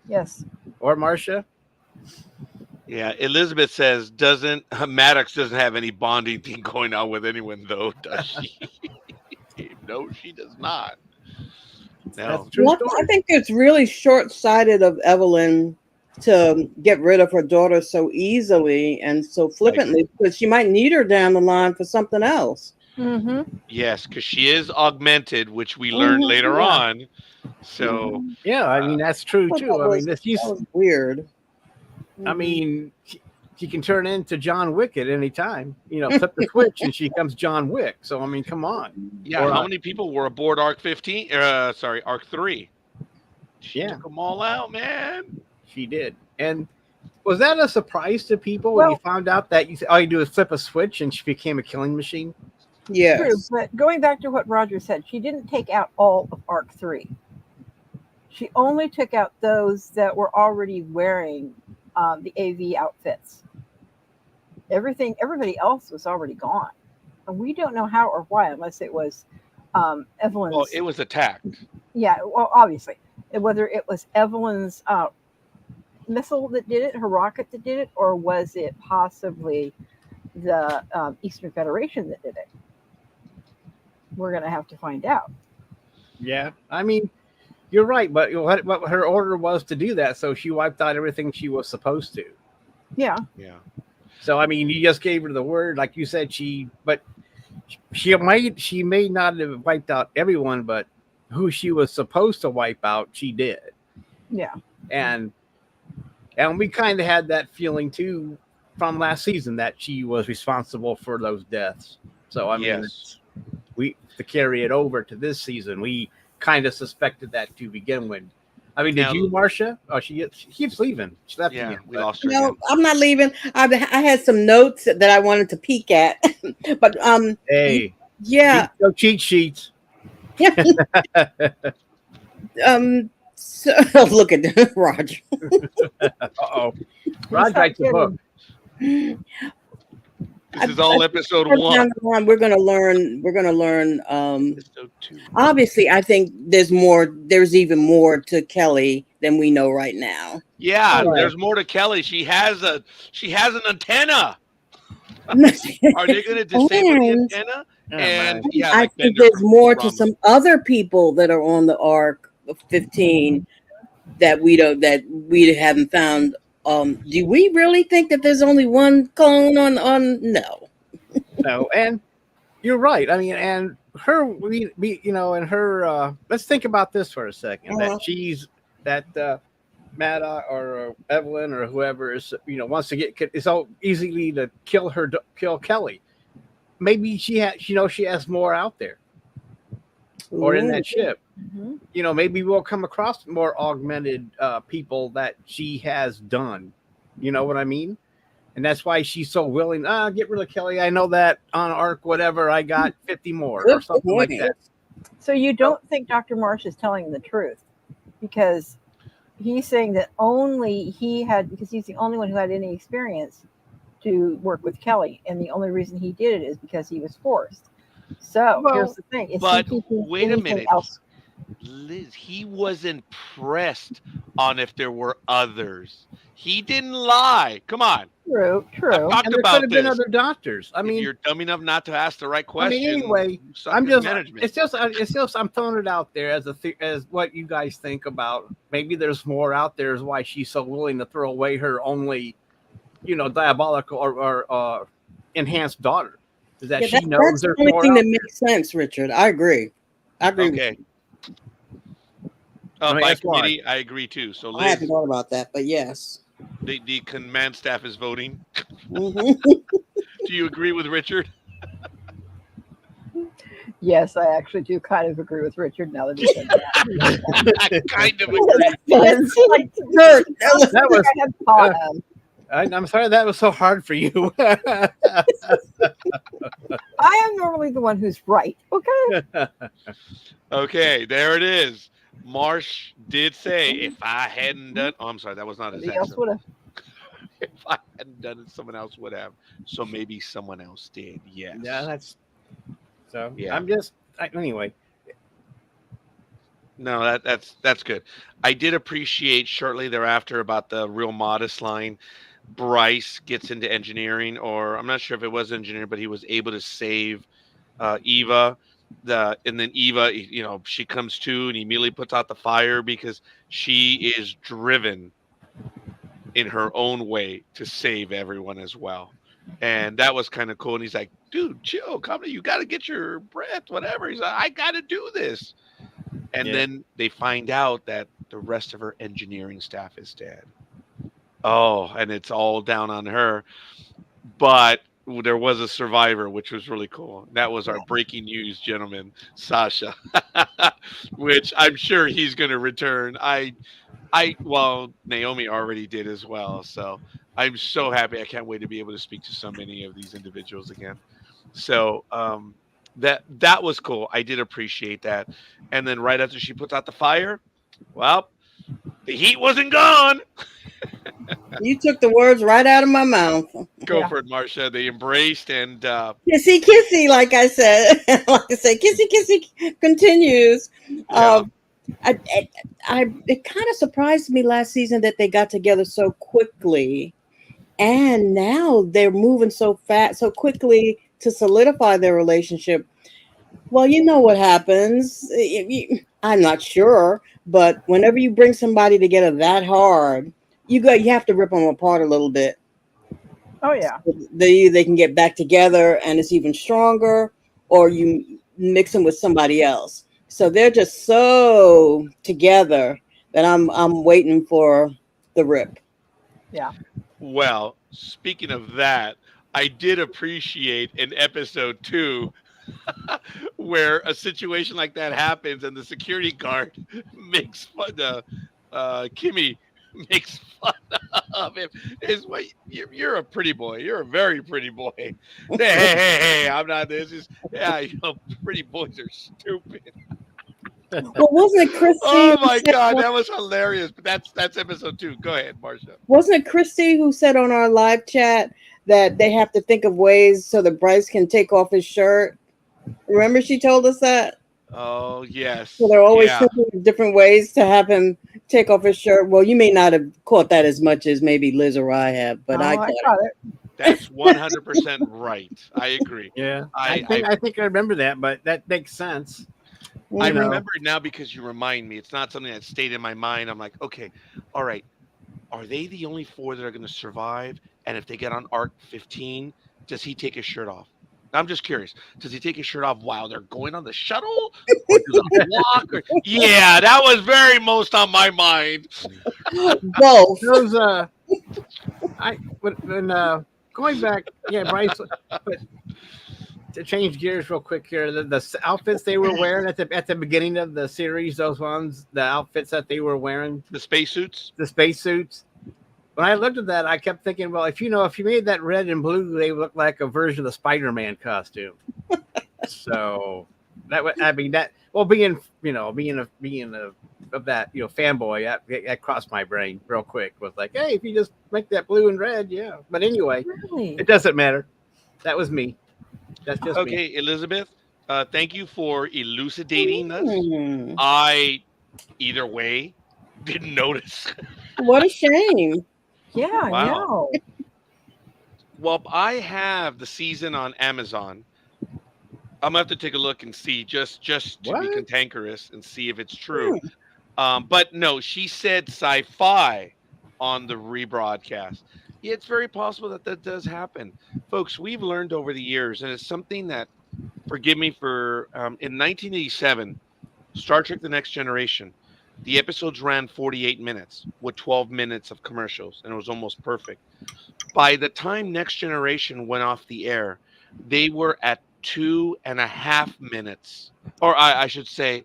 Yes. Or Marcia? Yeah, Elizabeth says Maddox doesn't have any bonding thing going on with anyone though, does she? No, she does not. No. That's a true well, story. I think it's really short-sighted of Evelyn to get rid of her daughter so easily and so flippantly because she might need her down the line for something else. Mm-hmm. Yes, because she is augmented, which we learned later yeah. on. So Yeah, I mean that's true Well, too. that I mean, that was weird. I mean, she can turn into John Wick at any time. Flip the switch and she becomes John Wick. So I mean, come on. yeah, how many people were aboard Arc 15? Arc 3. She took them all out, man. She did. And was that a surprise to people when you found out that all you do is flip a switch and she became a killing machine? Yes. True, but going back to what Roger said, she didn't take out all of Arc 3. She only took out those that were already wearing the AV outfits. Everybody else was already gone, and we don't know how or why, unless it was Evelyn's. Well, it was attacked. Yeah, well, obviously, whether it was Evelyn's missile that did it, her rocket that did it, or was it possibly the Eastern Federation that did it? We're going to have to find out. Yeah, I mean, you're right, but what her order was to do that, so she wiped out everything she was supposed to. Yeah. Yeah. So I mean, you just gave her the word, like you said. She may not have wiped out everyone, but who she was supposed to wipe out, she did. Yeah. And we kind of had that feeling too from last season that she was responsible for those deaths. So I mean, Yes. to carry it over to this season, we kind of suspected that to begin with. I mean, did Now- you, Marcia? Oh, she keeps leaving. She left Yeah, again. we lost her No, again. I'm not leaving. I had some notes that I wanted to peek at, but Hey, yeah, no cheat sheets. So look at Roger. Uh-oh. Rod writes a book. This is all episode Down 1. the line, we're gonna learn. Episode 2. Obviously, I think there's more. There's even more to Kelly than we know right now. Yeah, Right. there's more to Kelly. She has an antenna. Are they going to disable the And antenna? Oh, And my. yeah, I like think Bender there's more to promised. some other people that are on the Arc of 15 that we haven't found. Do we really think that there's only one clone on? No. No, and you're right. I mean, and her, and her. Let's think about this for a second. Uh-huh. That she's that Maddox or Evelyn or whoever is, wants to get. It's so easily to kill Kelly. Maybe she has more out there or in that ship. Mhm. Maybe we'll come across more augmented people that she has done. You know what I mean? And that's why she's so willing. Get rid of Kelly. I know that on Arc, whatever, I got 50 more or Good something like point. that. So you don't think Dr. Marsh is telling the truth, because he's saying that because he's the only one who had any experience to work with Kelly, and the only reason he did it is because he was forced. So Well, here's the thing: is but he thinking wait a anything minute. else? Liz, he wasn't pressed on if there were others. He didn't lie. Come on. True. I've talked And there about could have been this. other doctors. I If mean, you're dumb enough not to ask the right question, anyway, you suck I'm at just. management. It's just. I'm throwing it out there as what you guys think about. Maybe there's more out there. Is why she's so willing to throw away her only, diabolical or enhanced daughter. Is that she knows that's the there's only more thing out that makes sense, Richard. I agree. With Okay. you. Let me By ask why. committee, I agree too. So I hadn't Liz, thought about that, but yes. the command staff is voting. Mhm. Do you agree with Richard? Yes, I actually do kind of agree with Richard now that he said that. I kind of agree. It's like Good. That was. I had thought of. I'm sorry that was so hard for you. I am normally the one who's right. Okay. Okay, there it is. Marsh did say, if I hadn't done, I'm sorry, that was not his Somebody else accent. would have. If I hadn't done it, someone else would have. So maybe someone else did. Yes. Yeah, that's so. Yeah. I'm just anyway. No, that's good. I did appreciate shortly thereafter about the real modest line. Bryce gets into engineering, or I'm not sure if it was engineering, but he was able to save Eva. And then Eva, she comes to and he immediately puts out the fire because she is driven in her own way to save everyone as well. And that was kind of cool. And he's like, dude, chill, come on, you got to get your breath, whatever. He's like, I got to do this. And Yeah. then they find out that the rest of her engineering staff is dead. Oh, and it's all down on her. But there was a survivor, which was really cool. That was our breaking news gentleman, Sasha, which I'm sure he's going to return. Well, Naomi already did as well. So I'm so happy. I can't wait to be able to speak to so many of these individuals again. So that was cool. I did appreciate that. And then right after she puts out the fire, Well, the heat wasn't gone. You took the words right out of my mouth. Go Yeah. for it, Marcia. They embraced and Kissy, kissy, like I said. Like I say, kissy, kissy continues. yeah. It kind of surprised me last season that they got together so quickly, and now they're moving so fast, so quickly to solidify their relationship. Well, you know what happens. I'm not sure, but whenever you bring somebody together that hard, you have to rip them apart a little bit. Oh yeah. They can get back together and it's even stronger, or you mix them with somebody else. So they're just so together that I'm waiting for the rip. Yeah. Well, speaking of that, I did appreciate in episode 2 where a situation like that happens and the security guard makes fun of Kimmy makes fun of him. Is what you're a pretty boy. You're a very pretty boy. Say, hey, I'm not this. Is pretty boys are stupid. Well, wasn't it Christy? Oh who my said god, on- that was hilarious. But that's episode 2. Go ahead, Marcia. Wasn't it Christy who said on our live chat that they have to think of ways so that Bryce can take off his shirt? Remember, she told us that. Oh yes. So they're always Yeah. thinking of different ways to have him take off his shirt. Well, you may not have caught that as much as maybe Liz or I have, but I I caught it. caught it. That's 100% right. I agree. Yeah, I I think I remember that, but that makes sense. I Mhm. know. remember it now because you remind me. It's not something that stayed in my mind. I'm like, okay, all right. Are they the only 4 that are going to survive? And if they get on Arc 15, does he take his shirt off? I'm just curious. Does he take his shirt off while they're going on the shuttle? Or does he walk? Yeah, that was very most on my mind. Both. Those when going back, yeah, Bryce. But to change gears real quick here, the outfits they were wearing at the beginning of the series, the outfits that they were wearing, The spacesuits. the spacesuits. When I looked at that, I kept thinking, well, if you made that red and blue, they would look like a version of the Spider-Man costume. So that would, I mean, that, well, being of that, fanboy, that crossed my brain real quick. Was like, hey, if you just make that blue and red, yeah. But anyway, Really? it doesn't matter. That was me. That's just me. Okay, Elizabeth, thank you for elucidating us. Hmm. I, either way, didn't notice. What a shame. Yeah. Wow. No. Well, I have the season on Amazon. I'm gonna have to take a look and see, just to be What? cantankerous and see if it's true. But no, she said sci-fi on the rebroadcast. Yeah, it's very possible that does happen, folks. We've learned over the years, and it's something that, forgive me for, in 1987, Star Trek: The Next Generation, the episodes ran 48 minutes with 12 minutes of commercials, and it was almost perfect. By the time Next Generation went off the air, they were at 2.5 minutes, or I should say,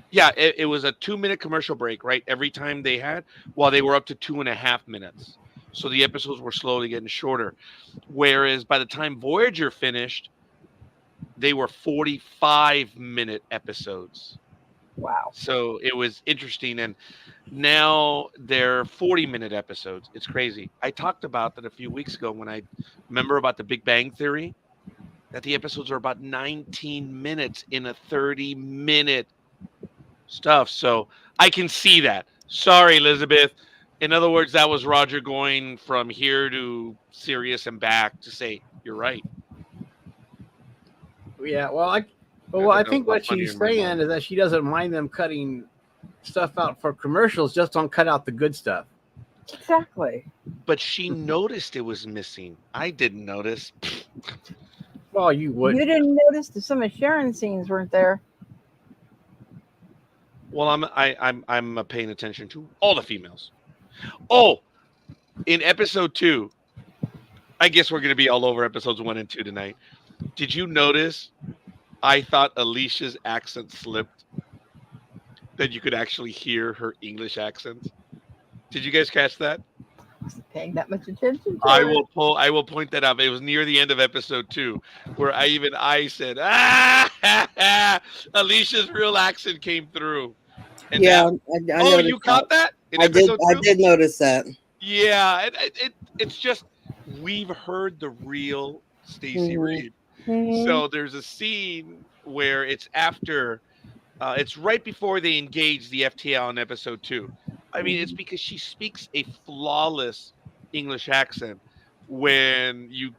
yeah, it was a 2-minute commercial break, right? Every time they had, while they were up to 2.5 minutes. So the episodes were slowly getting shorter. Whereas by the time Voyager finished, they were 45-minute episodes. Wow. So it was interesting. And now they're 40-minute episodes. It's crazy. I talked about that a few weeks ago when I remember about the Big Bang Theory, that the episodes are about 19 minutes in a 30-minute stuff. So I can see that. Sorry, Elizabeth. In other words, that was Roger going from here to Sirius and back to say, you're right. Yeah. Well, I that think was what funnier she's in my saying mind. is that she doesn't mind them cutting stuff out for commercials. Just don't cut out the good stuff. Exactly. But she noticed it was missing. I didn't notice. Well, you would. You didn't notice that some of Sharon's scenes weren't there. Well, I'm paying attention to all the females. Oh, in episode 2, I guess we're going to be all over episodes 1 and 2 tonight. Did you notice? I thought Alicia's accent slipped. That you could actually hear her English accent. Did you guys catch that? Paying that much attention to I it. will point that out. It was near the end of episode 2 where I said, Alicia's real accent came through. And Yeah, now, I oh, noticed you caught that in I did. episode I 2? did notice that. Yeah, it's just we've heard the real Stacy Mhm. Reed. Mhm. So there's a scene where it's after, it's right before they engage the FTL in episode 2. I mean, it's because she speaks a flawless English accent. When you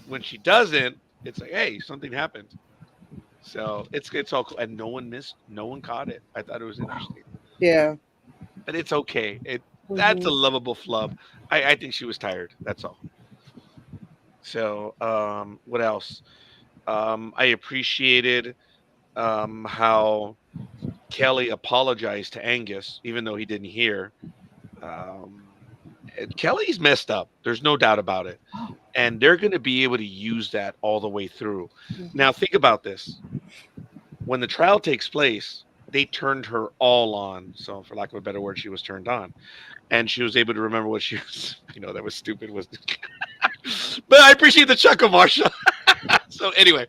when she doesn't, it's like, hey, something happened. So it's all cool, and no one caught it. I thought it was interesting, Yeah. but it's okay. That's a Mhm. lovable flub. I think she was tired. That's all. So what else? I appreciated how Kelly apologized to Angus, even though he didn't hear. Um, Kelly's messed up. There's no doubt about it. And they're going to be able to use that all the way through. Now, think about this. When the trial takes place, they turned her all on. So, for lack of a better word, she was turned on. And she was able to remember what she was, that was stupid. Was But I appreciate the chuckle, Marsha. So, anyway,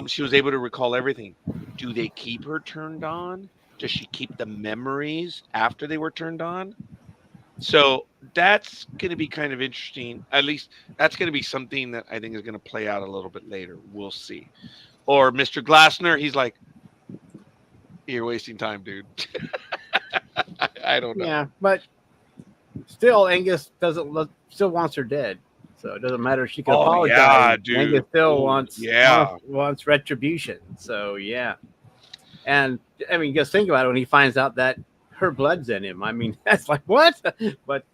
she was able to recall everything. Do they keep her turned on? Does she keep the memories after they were turned on? So that's going to be kind of interesting. At least that's going to be something that I think is going to play out a little bit later. We'll see. Or Mr. Glassner, he's like, you're wasting time, dude. I don't know. Yeah, but still, Angus still wants her dead. So it doesn't matter if she can Oh, apologize. yeah, dude. Angus still Ooh, wants yeah. wants retribution. So yeah, and I mean, just think about it when he finds out that her blood's in him. I mean, that's like what? But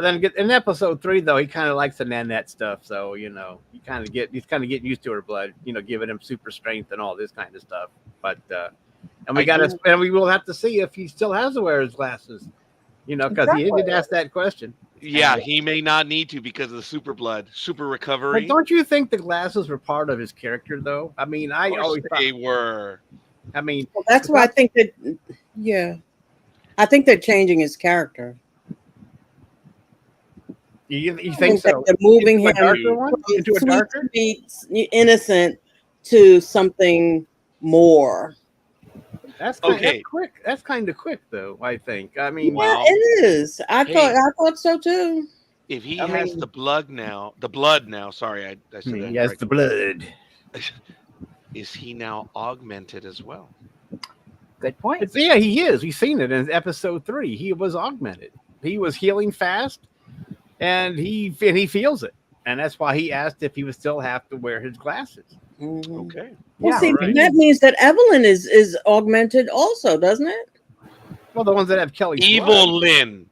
then in episode 3 though, he kind of likes the Nanette stuff. So he's kind of getting used to her blood. Giving him super strength and all this kind of stuff. But and we will have to see if he still has to wear his glasses. Because he did ask that question. Yeah, he may not need to because of the super blood, super recovery. But don't you think the glasses were part of his character, though? I mean, I Of course always they thought. were. I mean, Well, that's why I think that. Yeah, I think they're changing his character. you I think so? that they're moving Into a him darker one? from Into a sweet, darker? sweet, innocent to something more. That's Okay. quick. That's kind of quick, though. I think. I mean, Yeah, Well, it is. I hey. thought so too. If he I has mean- the blood now, sorry, I said that. yes, correct. the blood. Is he now augmented as well? Good point. He is. We've seen it in episode 3. He was augmented. He was healing fast, and he feels it, and that's why he asked if he would still have to wear his glasses. Mhm. Okay. Well, Yeah, see, right. that means that Evelyn is augmented also, doesn't it? Well, the ones that have Kelly's Evil blood. Lynn.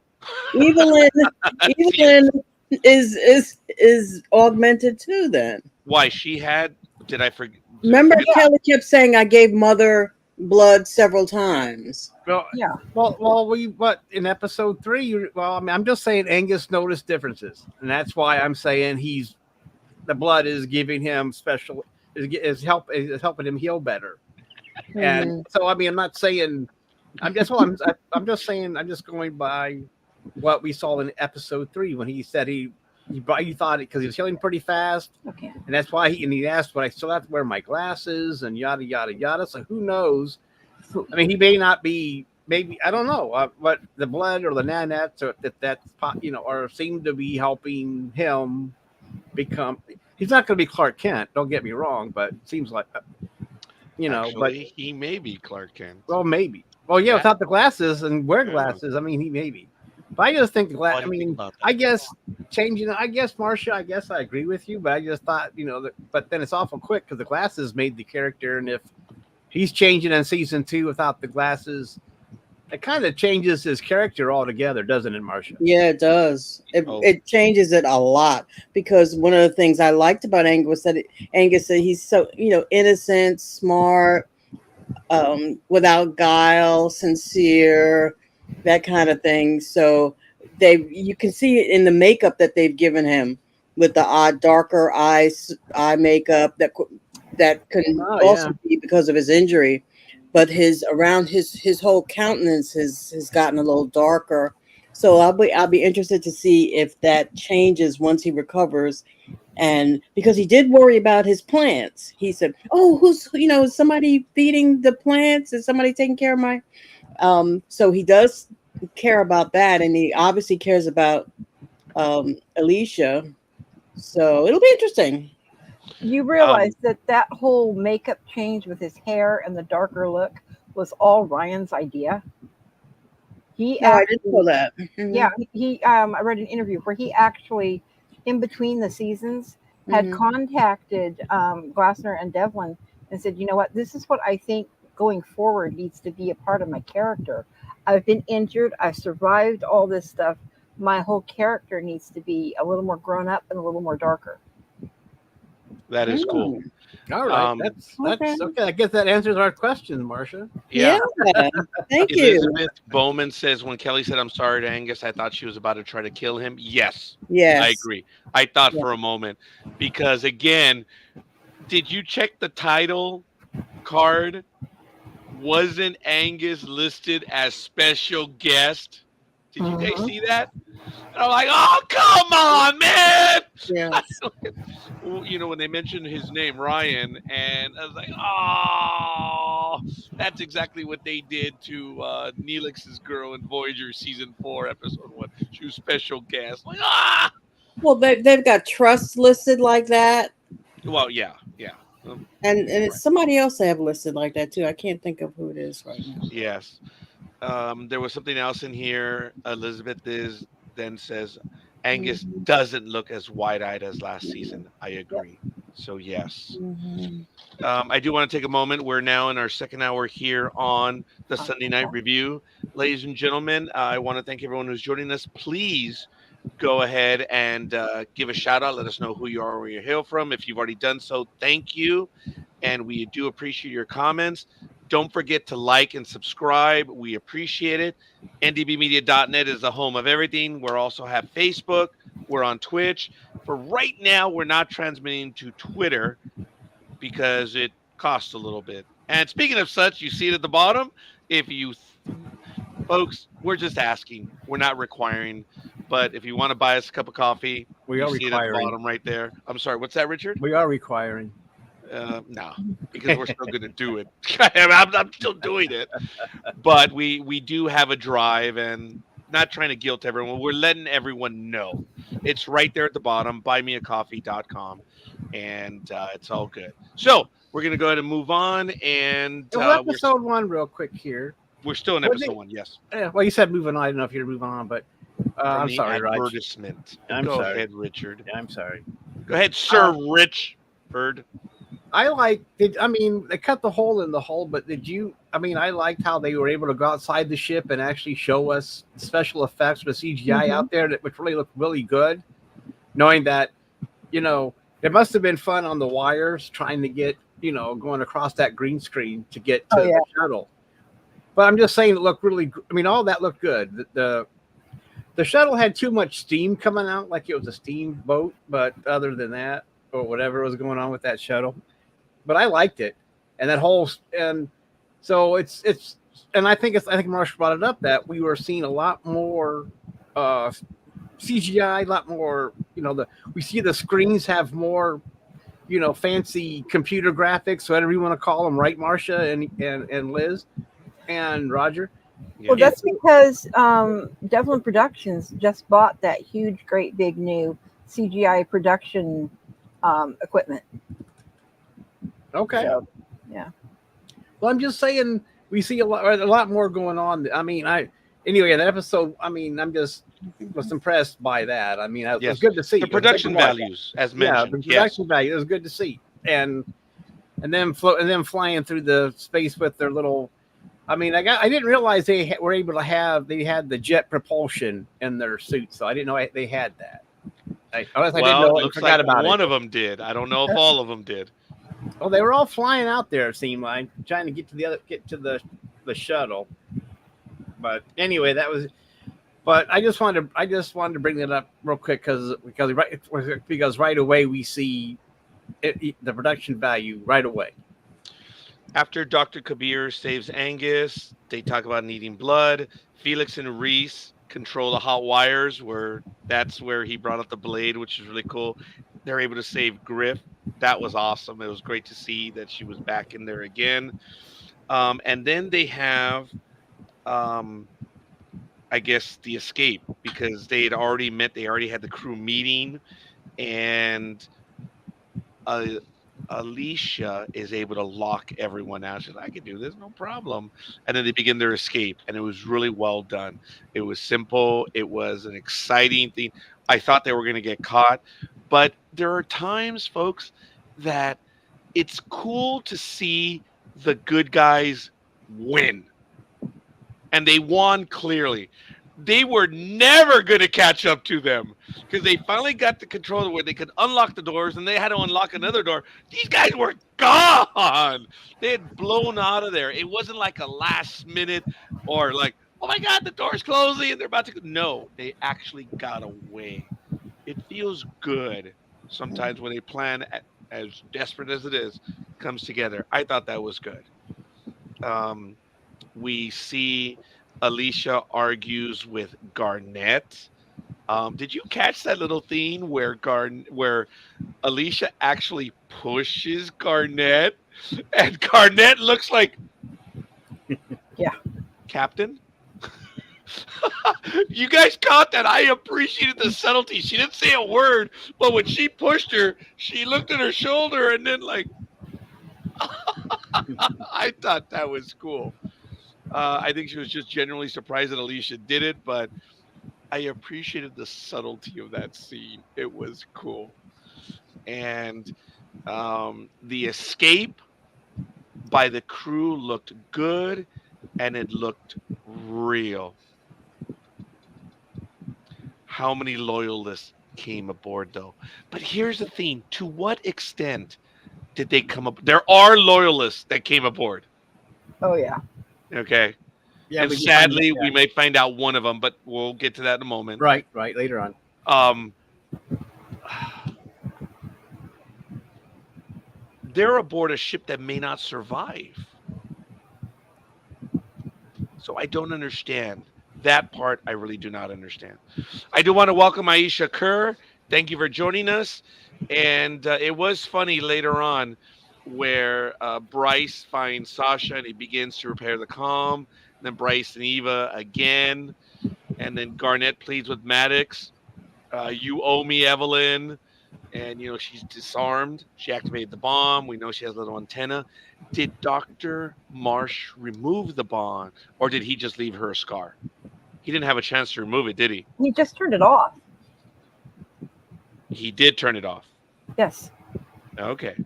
Evelyn is augmented too. Then Why she had? Did I forget? remember, Kelly kept saying, "I gave Mother blood several times." Well, Yeah. But in episode 3, I mean, I'm just saying Angus noticed differences, and that's why I'm saying the blood is giving him special is helping him heal better. And so, I mean, I'm not saying I'm just saying I'm just going by what we saw in episode 3 when he said he thought it because he was healing pretty fast, Okay. and that's why he asked, "But I still have to wear my glasses?" and yada yada yada. So who knows? I mean, he may not be. Maybe I don't know what the blood or the nanites or seem to be helping him become. He's not going to be Clark Kent. Don't get me wrong, but it seems like Actually, he may be Clark Kent. Well, maybe. Well, yeah, Yeah. without the glasses and wear Yeah. glasses. I mean, he maybe. But I just think What do you think about that? I guess changing. I guess Marcia. I guess I agree with you, but I just thought but then it's awful quick because the glasses made the character, and if he's changing in season 2 without the glasses, it kind of changes his character altogether, doesn't it, Marcia? Yeah, it does. Oh. It changes it a lot because one of the things I liked about Angus Angus said he's so innocent, smart, without guile, sincere, that kind of thing. So you can see it in the makeup that they've given him with the darker eye makeup that can also be because of his injury, but his whole countenance has gotten a little darker. So I'll be interested to see if that changes once he recovers. And because he did worry about his plants, he said, "Oh, is somebody feeding the plants? Is somebody taking care of my?" So he does care about that, and he obviously cares about Alicia. So it'll be interesting. You realize that whole makeup change with his hair and the darker look was all Ryan's idea. He No, I didn't know actually, that. yeah, he I read an interview where he actually, in between the seasons, had Mhm. contacted Glassner and Devlin and said, you know what, this is what I think going forward needs to be a part of my character. I've been injured. I've survived all this stuff. My whole character needs to be a little more grown up and a little more darker. That is cool. Mm. All right, Um, that's Okay. okay. I guess that answers our question, Marcia. yeah. Yeah. Thank you. Elizabeth Bowman says, when Kelly said, "I'm sorry to Angus," I thought she was about to try to kill him. Yes, I Yes. agree. I thought Yeah. for a moment, because again, did you check the title card? Wasn't Angus listed as special guest? Did you guys see that? And I'm like, oh, come on, man! Yes. When they mentioned his name, Ryan, and I was like, oh, that's exactly what they did to Neelix's girl in Voyager season 4, episode 1. She was special guest. Like, ah! Well, they've got trusts listed like that, Well, yeah. and it's somebody else they have listed like that too. I can't think of who it is right now. Yes. There was something else in here. Elizabeth then says, Angus doesn't look as wide-eyed as last season. I agree. So yes. Mhm. I do want to take a moment. We're now in our second hour here on the Sunday Night Review. Ladies and gentlemen, I want to thank everyone who's joining us. Please go ahead and give a shout out. Let us know who you are, where you hail from. If you've already done so, thank you. And we do appreciate your comments. Don't forget to like and subscribe. We appreciate it. ndbmedia.net is the home of everything. We also have Facebook. We're on Twitch. For right now, we're not transmitting to Twitter because it costs a little bit. And speaking of such, you see it at the bottom. If you folks, we're just asking. We're not requiring. But if you want to buy us a cup of coffee, We you are see it at the requiring. bottom right there. I'm sorry, what's that, Richard? We are requiring. No, because we're still going to do it. I'm still doing it. But we do have a drive, and not trying to guilt everyone. We're letting everyone know. It's right there at the bottom, buymeacoffee.com. And it's all good. So we're going to go ahead and move on. And Episode 1 real quick here. we're still in What episode did- 1, yes. Well, you said moving on. I don't know if you're moving on, but From I'm the sorry, Raj. advertisement. I'm go sorry. ahead, Richard. I'm sorry. Go ahead, Sir Richard. They cut the hole in the hull, but I liked how they were able to go outside the ship and actually show us special effects with CGI out there which really looked really good. Knowing that, it must have been fun on the wires trying to get, going across that green screen to get to the shuttle. But I'm just saying it looked really, all that looked good. The shuttle had too much steam coming out, like it was a steamboat, but other than that, or whatever was going on with that shuttle. But I liked it, and that whole, and so it's, and I think Marsh brought it up that we were seeing a lot more CGI, a lot more, we see the screens have more, fancy computer graphics, whatever you want to call them, right, Marcia and Liz and Roger? Well, that's because Devlin Productions just bought that huge, great, big new CGI production equipment. Okay. So, yeah. Well, I'm just saying we see a lot more going on. Anyway, that episode, I'm just was impressed by that. It was good to see. The production values, as mentioned. Yeah, the production value. It was good to see. And then flying through the space with their little. I didn't realize they were able to have. They had the jet propulsion in their suits, so I didn't know they had that. I didn't know. Looks like one of them did. I don't know if all of them did. Well, they were all flying out there. It seemed like trying to get to the shuttle. But anyway, that was. But I just wanted to bring that up real quick because right away we see the production value right away. After Dr. Kabir saves Angus, they talk about needing blood. Felix and Reese control the hot wires, that's where he brought up the blade, which is really cool. They're able to save Griff. That was awesome. It was great to see that she was back in there again. And then they have, I guess, the escape, because they already had the crew meeting, and Alicia is able to lock everyone out. She's like, I can do this, no problem. And then they begin their escape, and it was really well done. It was simple. It was an exciting thing. I thought they were going to get caught, but there are times, folks, that it's cool to see the good guys win. And they won clearly. They were never going to catch up to them, because they finally got the control where they could unlock the doors, and they had to unlock another door. These guys were gone. They had blown out of there. It wasn't like a last minute or like, oh my God, the door's closing and they're about to go. No, they actually got away. It feels good sometimes when a plan, as desperate as it is, comes together. I thought that was good. We see Alicia argues with Garnett. Did you catch that little thing where Alicia actually pushes Garnett, and Garnett looks like, Yeah. Captain? You guys caught that? I appreciated the subtlety. She didn't say a word, but when she pushed her, she looked at her shoulder and then like, I thought that was cool. I think she was just genuinely surprised that Alicia did it, but I appreciated the subtlety of that scene. It was cool. And the escape by the crew looked good, and it looked real. How many loyalists came aboard, though? But here's the thing. To what extent did they come up? There are loyalists that came aboard. Oh yeah. Okay. Yeah, and we can sadly, find that. we may find out one of them, but we'll get to that in a moment. Right, later on. They're aboard a ship that may not survive. So I don't understand. That part I really do not understand. I do want to welcome Aisha Kerr. Thank you for joining us. And it was funny later on where Bryce finds Sasha and he begins to repair the comm. Then Bryce and Eva again. And then Garnett pleads with Maddox. You owe me, Evelyn. And, you know, she's disarmed. She activated the bomb. We know she has a little antenna. Did Dr. Marsh remove the bomb, or did he just leave her a scar? He didn't have a chance to remove it, did he? He just turned it off. He did turn it off. Yes. Okay.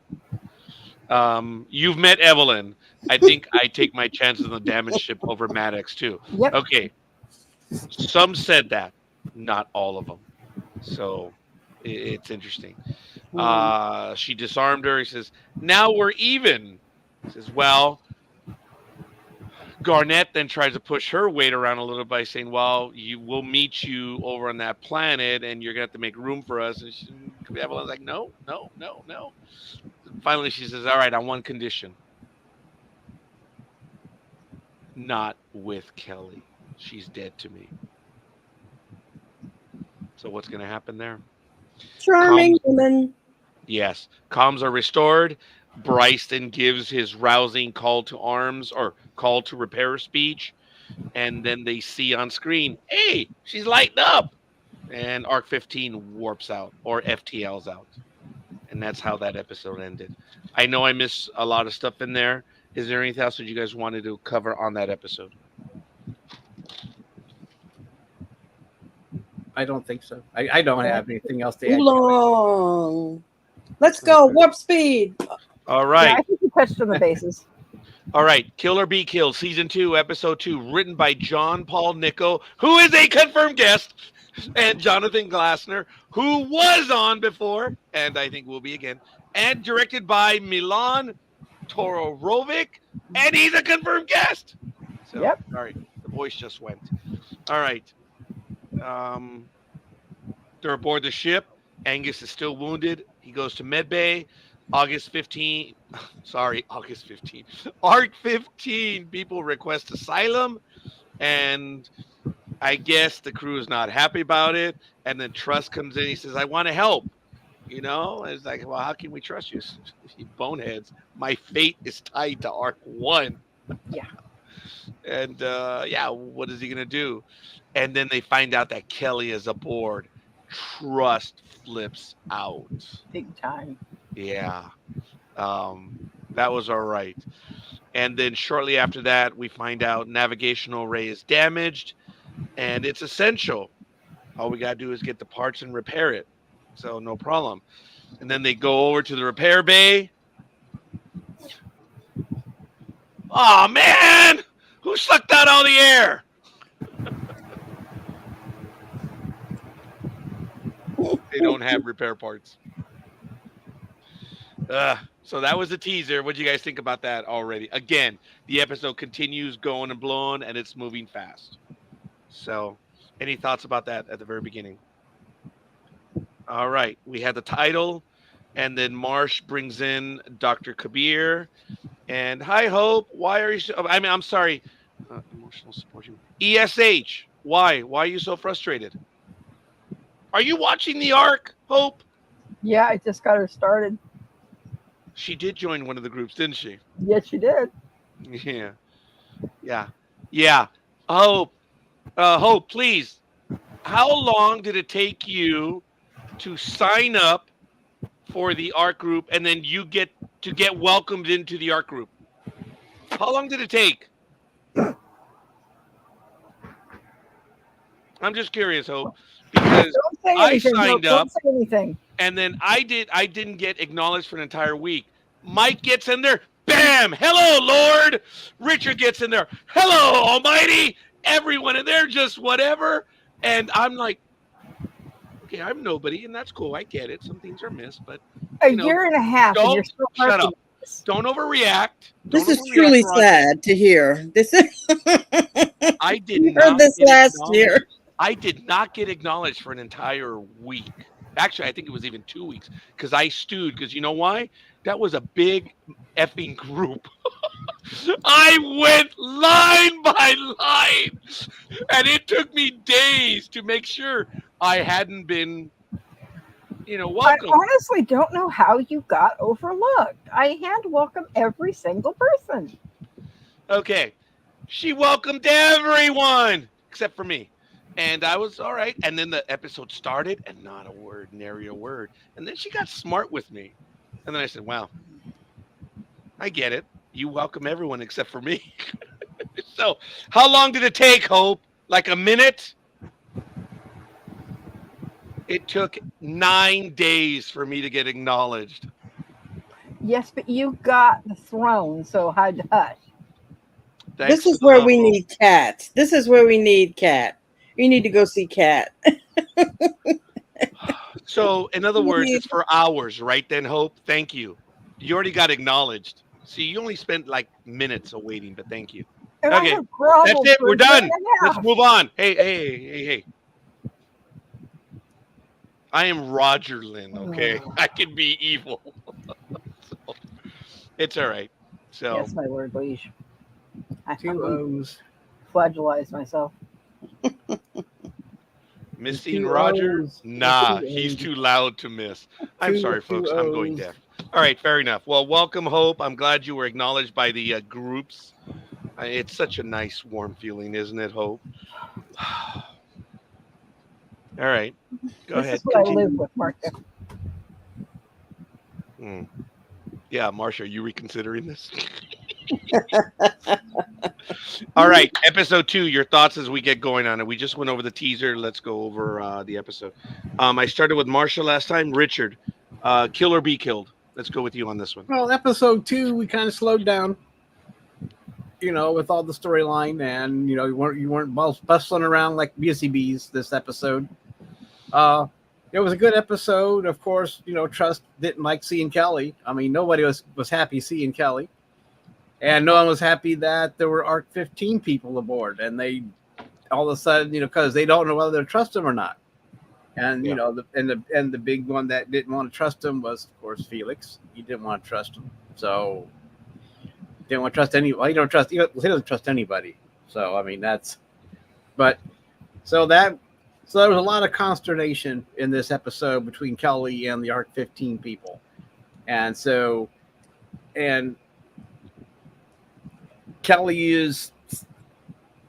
You've met Evelyn. I think I take my chances on the damaged ship over Maddox, too. Yep. Okay. Some said that. Not all of them. So it's interesting. She disarmed her. He says, now we're even. He says, well, Garnett then tries to push her weight around a little by saying, well, we'll meet you over on that planet and you're going to have to make room for us. And Evelyn's like, no. Finally, she says, all right, on one condition. Not with Kelly. She's dead to me. So what's going to happen there? Charming woman. Yes. Comms are restored. Bryce then gives his rousing call to arms or call to repair speech. And then they see on screen, hey, she's lighting up. And Arc 15 warps out or FTLs out. And that's how that episode ended. I know I missed a lot of stuff in there. Is there anything else that you guys wanted to cover on that episode? I don't think so. I don't have anything else to add. Too long. Let's go. Warp speed. All Yeah, right. I think we touched on the bases. All right. Kill or Be Killed, Season 2, Episode 2, written by John Paul Nico, who is a confirmed guest, and Jonathan Glassner, who was on before, and I think will be again, and directed by Milan Tororovic, and he's a confirmed guest. So, Yep. Sorry, the voice just went. All right. They're aboard the ship. Angus is still wounded. He goes to medbay. August 15. Arc 15. People request asylum, and I guess the crew is not happy about it. And then Trust comes in. He says, I want to help. You know, and it's like, well, how can we trust you? You boneheads. My fate is tied to Arc 1. Yeah. And yeah, what is he going to do? And then they find out that Kelly is aboard. Trust flips out. Big time. Yeah. That was all right. And then shortly after that, we find out navigational array is damaged and it's essential. All we got to do is get the parts and repair it. So no problem. And then they go over to the repair bay. Oh, man! Who sucked out all the air? They don't have repair parts. So that was a teaser. What do you guys think about that already? Again, the episode continues going and blowing, and it's moving fast. So, any thoughts about that at the very beginning? All right. We had the title, and then Marsh brings in Dr. Kabir. And hi, Hope. Why are you so... I'm sorry. Emotional support. ESH. Why? Why are you so frustrated? Are you watching the Arc, Hope? Yeah, I just got her started. She did join one of the groups, didn't she? Yes, she did. Yeah. Yeah. Yeah. Hope. Hope, please. How long did it take you to sign up for the Arc group and then you get welcomed into the Arc group? How long did it take? I'm just curious, Hope, because Don't say I anything. signed Don't up. say anything. And then I didn't get acknowledged for an entire week. Mike gets in there. Bam! Hello, Lord. Richard gets in there. Hello, Almighty. Everyone in there, just whatever. And I'm like, okay, I'm nobody, and that's cool. I get it. Some things are missed, but A year and a half, and you're still shut working up. Don't overreact. This Don't is overreact, truly Roger. sad to hear. This is I did we not heard this get last acknowledged. year. I did not get acknowledged for an entire week. Actually, I think it was even 2 weeks because I stewed. Because you know why? That was a big effing group. I went line by line, and it took me days to make sure I hadn't been, welcome. I honestly don't know how you got overlooked. I hand welcome every single person. Okay, she welcomed everyone except for me. And I was all right. And then the episode started and not a word, nary a word. And then she got smart with me. And then I said, wow, I get it. You welcome everyone except for me. So how long did it take, Hope? Like a minute? It took 9 days for me to get acknowledged. Yes, but you got the throne, so hush. Thanks This is for the where love, we Hope. need Cat. This is where we need Cat. You need to go see Cat. So, in other words, it's for hours, right then, Hope? Thank you. You already got acknowledged. See, you only spent like minutes of waiting, but thank you. And I Okay, have groveled that's it. for We're a year done. and a half. Let's move on. Hey. I am Roger Lynn, okay? I can be evil. So, it's all right. So, Yes, my lord liege. I Two have O's. flagellized myself. missing Two Roger? O's. Nah, Two he's O's. too loud to miss. I'm Two- sorry, two folks. I'm going O's. deaf. All right, fair enough. Well, welcome, Hope. I'm glad you were acknowledged by the groups. It's such a nice, warm feeling, isn't it, Hope? All right, go This ahead. is what I Continue. live with, Martha. Yeah, Marsha, are you reconsidering this? All right, episode 2. Your thoughts as we get going on it. We just went over the teaser. Let's go over the episode. I started with Marsha last time. Richard, kill or be killed. Let's go with you on this one. Well, episode 2, we kind of slowed down, with all the storyline, and you weren't bustling around like busy bees this episode. It was a good episode. Of course, Trust didn't like seeing Kelly. I mean, nobody was happy seeing Kelly, and no one was happy that there were Arc 15 people aboard, and they all of a sudden, because they don't know whether to trust him or not. And Yeah. the big one that didn't want to trust him was, of course, Felix. He didn't want to trust him, so didn't want to trust anybody. He doesn't trust anybody. So I mean, but So there was a lot of consternation in this episode between Kelly and the Arc 15 people. And Kelly is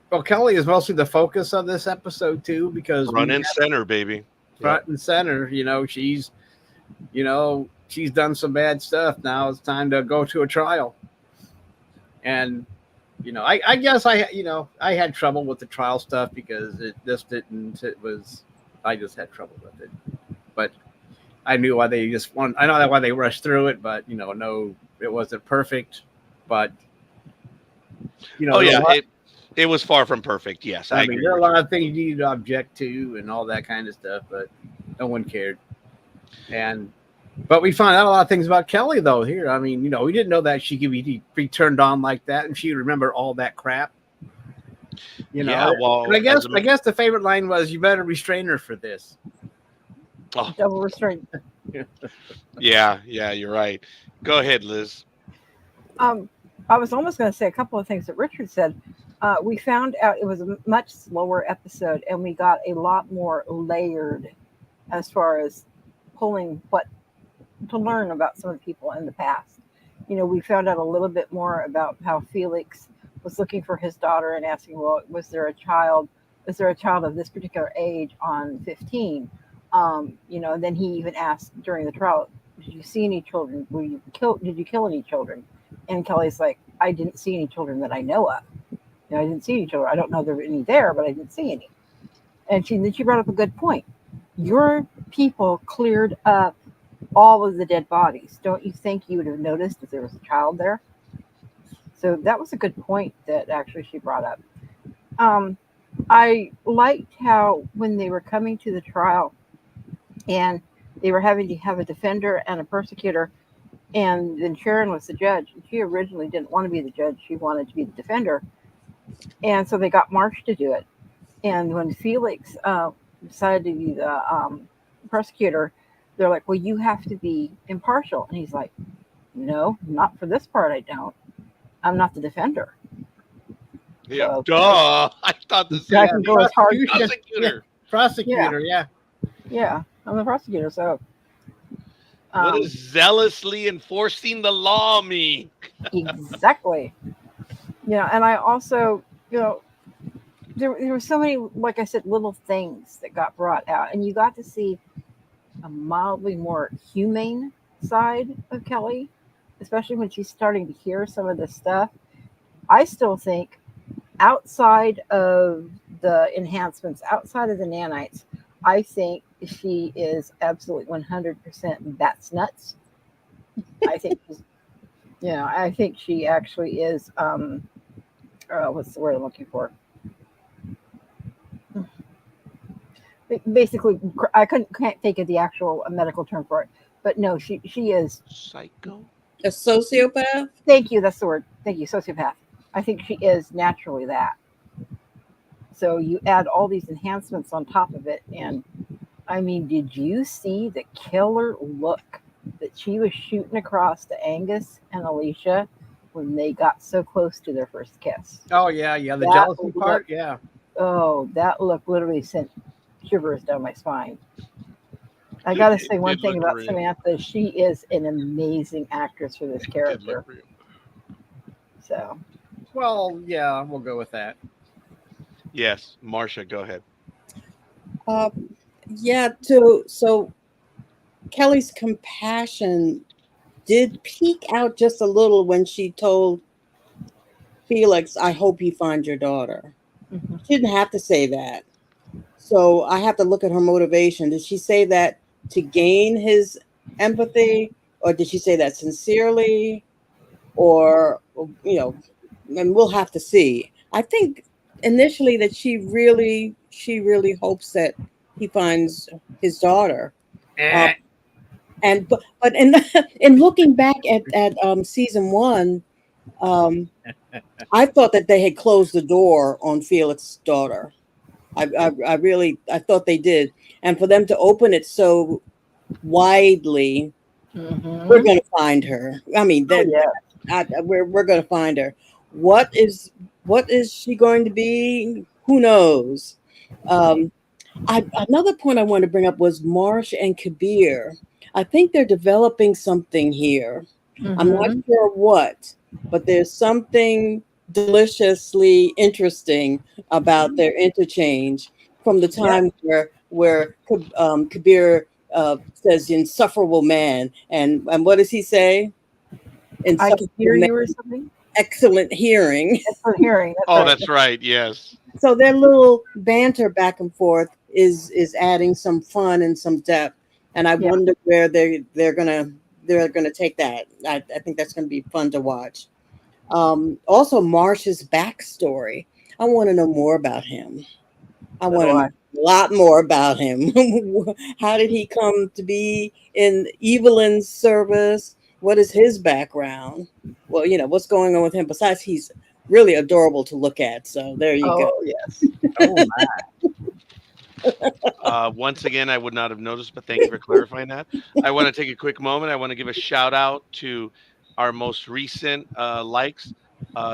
mostly the focus of this episode too, because Front and center, baby. front and center, she's done some bad stuff. Now it's time to go to a trial. And I guess I had trouble with the trial stuff because I just had trouble with it. But I knew why I know why they rushed through it, but no, it wasn't perfect. But it was far from perfect. Yes, I agree. There are a lot of things you need to object to and all that kind of stuff, but no one cared. But we found out a lot of things about Kelly, though, here. We didn't know that she could be turned on like that, and she'd remember all that crap. Yeah, well, and I guess the favorite line was, "You better restrain her for this." Oh. Double restraint. Yeah, you're right. Go ahead, Liz. I was almost going to say a couple of things that Richard said. We found out it was a much slower episode, and we got a lot more layered as far as pulling what to learn about some of the people in the past. We found out a little bit more about how Felix was looking for his daughter and asking, well, was there a child of this particular age on 15? Then he even asked during the trial, did you see any children? Did you kill any children? And Kelly's like, I didn't see any children that I know of. I didn't see any children. I don't know there were any there, but I didn't see any. And she brought up a good point. Your people cleared up all of the dead bodies. Don't you think you would have noticed if there was a child there? So that was a good point that actually she brought up. I liked how when they were coming to the trial and they were having to have a defender and a persecutor, and then Sharon was the judge. She originally didn't want to be the judge. She wanted to be the defender. And so they got Marsh to do it. And when Felix decided to be the prosecutor, they're like, well, you have to be impartial. And he's like, no, not for this part. I don't. I'm not the defender. Yeah, So, duh. I thought this I can go as hard. prosecutor. Yeah. I'm the prosecutor. So What does zealously enforcing the law mean? Exactly. And I also, there were so many, like I said, little things that got brought out, and you got to see a mildly more humane side of Kelly, especially when she's starting to hear some of this stuff. I still think outside of the enhancements, outside of the nanites, I think she is absolutely 100% that's nuts. I think she's, I think she actually is, what's the word I'm looking for? Basically, I can't think of the actual medical term for it, but no, she is psycho. A sociopath? Thank you. That's the word. Thank you. Sociopath. I think she is naturally that. So you add all these enhancements on top of it. And did you see the killer look that she was shooting across to Angus and Alicia when they got so close to their first kiss? Oh, yeah. The jealousy part. Yeah. Oh, that look literally sent shivers down my spine. I got to say one thing about Samantha. She is an amazing actress for this character. So. Well, yeah, we'll go with that. Yes. Marcia, go ahead. So Kelly's compassion did peek out just a little when she told Felix, I hope you find your daughter. Mm-hmm. She didn't have to say that. So I have to look at her motivation. Did she say that to gain his empathy, or did she say that sincerely? Or, and we'll have to see. I think initially that she really hopes that he finds his daughter. But in looking back at season 1, I thought that they had closed the door on Felix's daughter. I thought they did, and for them to open it so widely, we're going to find her. We're going to find her. What is she going to be? Who knows? Um, another point I wanted to bring up was Marsh and Kabir. I think they're developing something here. I'm not Mhm. sure what, but there's something deliciously interesting about their interchange from the Yeah, time where Kabir says "insufferable man," and what does he say? I could Insufferable hear man, you or something. excellent hearing. Excellent hearing. That's Oh, right. that's right. Yes. So their little banter back and forth is adding some fun and some depth, and I Yeah. wonder where they're gonna take that. I think that's gonna be fun to watch. Also, Marsh's backstory. I want to know more about him. I So want do to I. know a lot more about him. How did he come to be in Evelyn's service? What is his background? Well, what's going on with him. Besides, he's really adorable to look at. So there you go. Oh yes. Oh my. Once again, I would not have noticed, but thank you for clarifying that. I want to take a quick moment. I want to give a shout out to our most recent likes,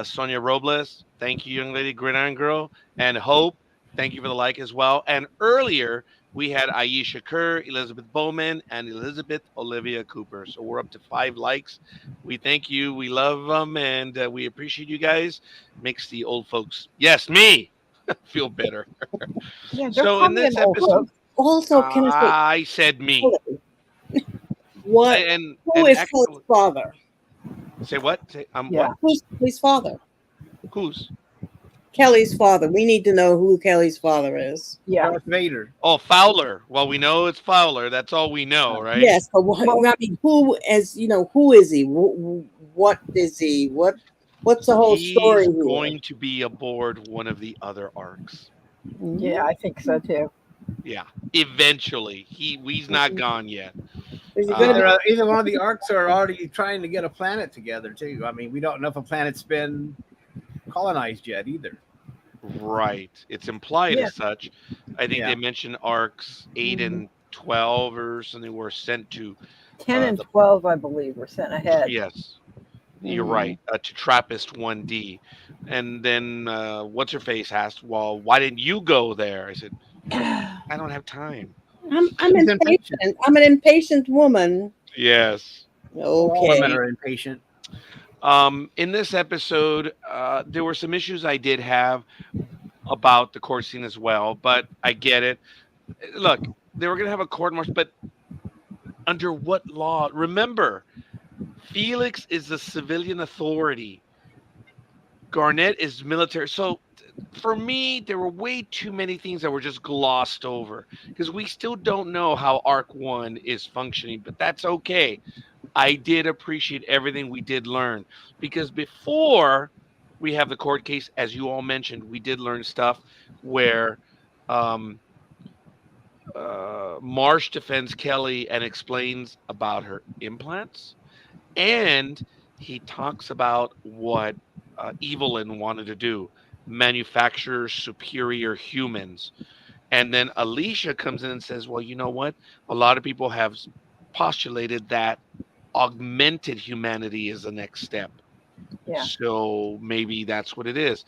Sonia Robles. Thank you, young lady, Gridiron Girl, and Hope. Thank you for the like as well. And earlier, we had Aisha Kerr, Elizabeth Bowman, and Elizabeth Olivia Cooper. So we're up to 5 likes. We thank you. We love them, and we appreciate you guys. Makes the old folks, yes, me, feel better. Yeah. Don't So call in me an this old episode, folks. Also, can I say, I said me. Kelly, what? Who And is Kelly's actually, father? say what? Say Yeah. what? Who's Kelly's father? Who's? Kelly's father. We need to know who Kelly's father is. Yeah. Darth Vader. Oh, Fowler. Well, we know it's Fowler. That's all we know, right? Yes, but what, Well, I mean, who is he? What is he? What's the whole story He's here? going to be aboard one of the other arcs. yeah, Mhm. I think so too. Yeah, eventually. He's not gone yet. Is he going to be? Either one of the arcs are already trying to get a planet together too. I mean, we don't know if a planet's been colonized yet either. Right. It's implied Yeah. as such. I think Yeah. they mentioned arcs 8 Mhm. and 12 or something were sent to 10 and the 12, I believe, were sent ahead. yes. You're Mhm. right. To Trappist 1D. And then what's her face asked, "Well, why didn't you go there?" I said, "I don't have time." I'm He's impatient. impatient. I'm an impatient woman. Yes. All women Okay. are impatient. In this episode, there were some issues I did have about the court scene as well, but I get it. Look, they were going to have a court martial, but under what law? Remember, Felix is the civilian authority. Garnett is military. So for me, there were way too many things that were just glossed over because we still don't know how Arc 1 is functioning, but that's okay. I did appreciate everything we did learn because before we have the court case, as you all mentioned, we did learn stuff where um, Marsh defends Kelly and explains about her implants, and he talks about what Evelyn wanted to do, manufacture superior humans. And then Alicia comes in and says, well, you know what? A lot of people have postulated that augmented humanity is the next step. Yeah. So maybe that's what it is.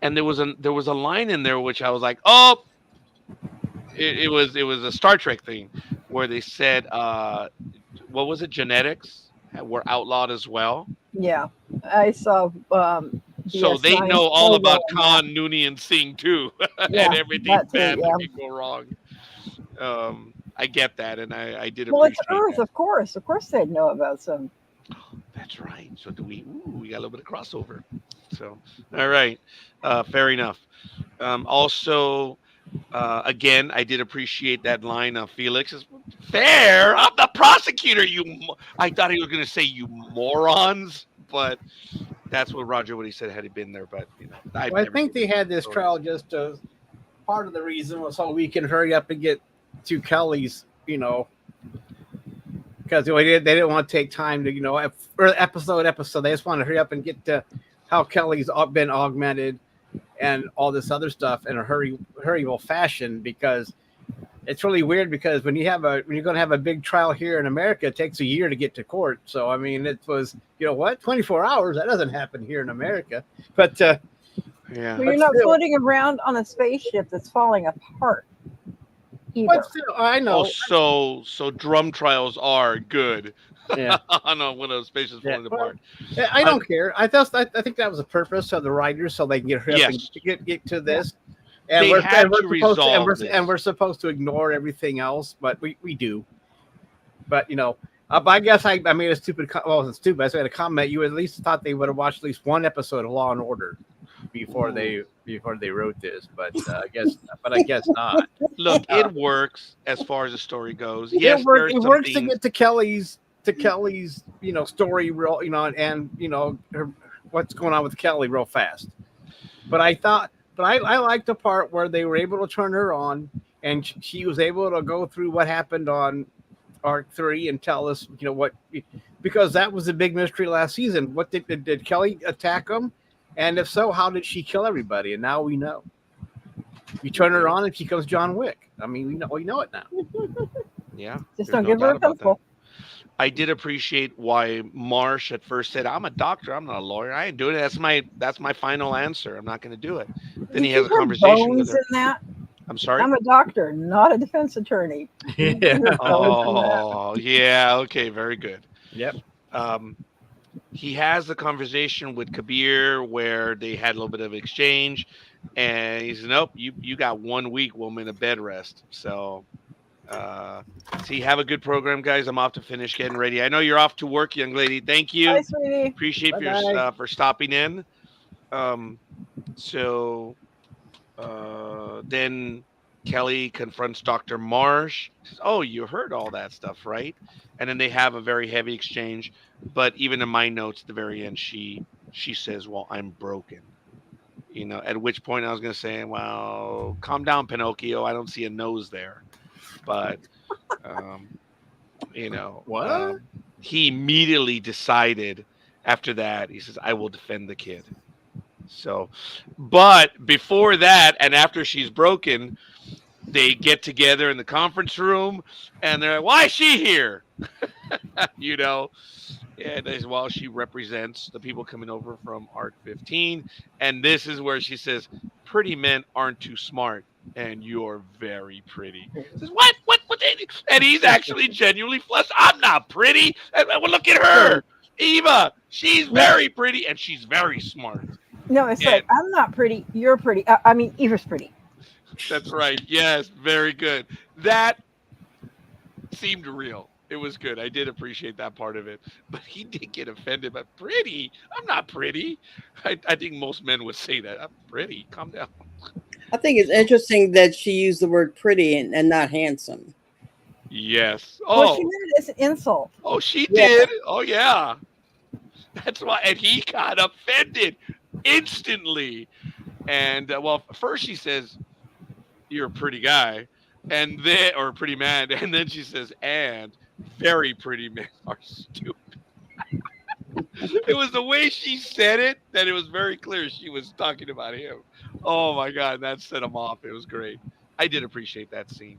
And there was a line in there which I was like, oh, it was a Star Trek thing where they said, what was it? Genetics were outlawed as well. Yeah. I saw So they DS9 know all so well about in that. Khan, Nooney, and Singh too, Yeah, and everything that too. bad Yeah. that can go wrong. I get that, and I did Well, it's appreciate Earth, that. of course. Of course, they'd know about some. That's right. So do we? Ooh, we got a little bit of crossover. So all right, fair enough. Also, again, I did appreciate that line of Felix. Is fair. I'm the prosecutor. I thought he was going to say you morons, but that's what Roger Woody said had he been there. But I've Well, I never think they given had this authority. trial just part of the reason was so we can hurry up and get to Kelly's, because they didn't want to take time to, episode. They just want to hurry up and get to how Kelly's been augmented and all this other stuff in a hurryable fashion, because it's really weird because when you're going to have a big trial here in America, it takes a year to get to court. So I mean, it was 24 hours. That doesn't happen here in America. But Yeah. Well, you're But not still- floating around on a spaceship that's falling apart. Either. But still, I know. So drum trials are good. Yeah. On one of those spaces Yeah, falling well, apart. I don't care. I think that was the purpose of the writers, so they can get hurry up and Yes. get to this. And They we're, had and we're to supposed to, resolve this. and we're supposed to ignore everything else, but we do. But but I guess I made a stupid. Well, it wasn't stupid. I said a comment. You at least thought they would have watched at least one episode of Law and Order before they wrote this, but I guess not. Look, it works as far as the story goes. Yes, it, there are it some works to things- get to Kelly's story real, and what's going on with Kelly real fast. But I liked the part where they were able to turn her on, and she was able to go through what happened on Arc 3 and tell us, what, because that was a big mystery last season. What did Kelly attack them? And if so, how did she kill everybody? And now we know. You turn her on and she becomes John Wick. I mean, we know it now. Yeah. Just there's don't no give her a doubt about pencil. that. I did appreciate why Marsh at first said, "I'm a doctor. I'm not a lawyer. I ain't doing it. That's my final answer. I'm not going to do it." Then he You has a see her conversation with bones her. in that? I'm sorry. I'm a doctor, not a defense attorney. You see her bones in that? Oh, yeah. Okay. Very good. Yep. He has the conversation with Kabir where they had a little bit of exchange, and he said, "Nope, you got 1 week, woman, of bed rest." So, have a good program, guys. I'm off to finish getting ready. I know you're off to work, young lady. Thank you. Hi, sweetie. Appreciate Bye-bye. for stopping in. Then Kelly confronts Dr. Marsh. Says, "Oh, you heard all that stuff, right?" And then they have a very heavy exchange. But even in my notes at the very end, she says, "Well, I'm broken." At which point I was going to say, "Well, calm down, Pinocchio. I don't see a nose there." But, What? he immediately decided after that, he says, "I will defend the kid." So, but before that, and after she's broken, they get together in the conference room and they're like, "Why is she here?" And as well, she represents the people coming over from Arc 15. And this is where she says, "Pretty men aren't too smart, and you're very pretty." Says, What? And he's actually genuinely flushed. "I'm not pretty. And well, look at her. Eva, she's very pretty, and she's very smart." No, it's Yeah. like, I'm not pretty. You're pretty. I mean, Eva's pretty. That's right. Yes, very good. That seemed real. It was good. I did appreciate that part of it. But he did get offended. But pretty? I'm not pretty. I think most men would say that. "I'm pretty. Calm down." I think it's interesting that she used the word pretty and not handsome. Yes. Well, she Oh, meant it as an insult. she did. Oh, yeah. That's why. And he got offended instantly. And, first she says, "You're a pretty guy." And then, or a pretty man. And then she says, "And very pretty men are stupid." It was the way she said it that it was very clear she was talking about him. Oh my God, that set him off. It was great. I did appreciate that scene.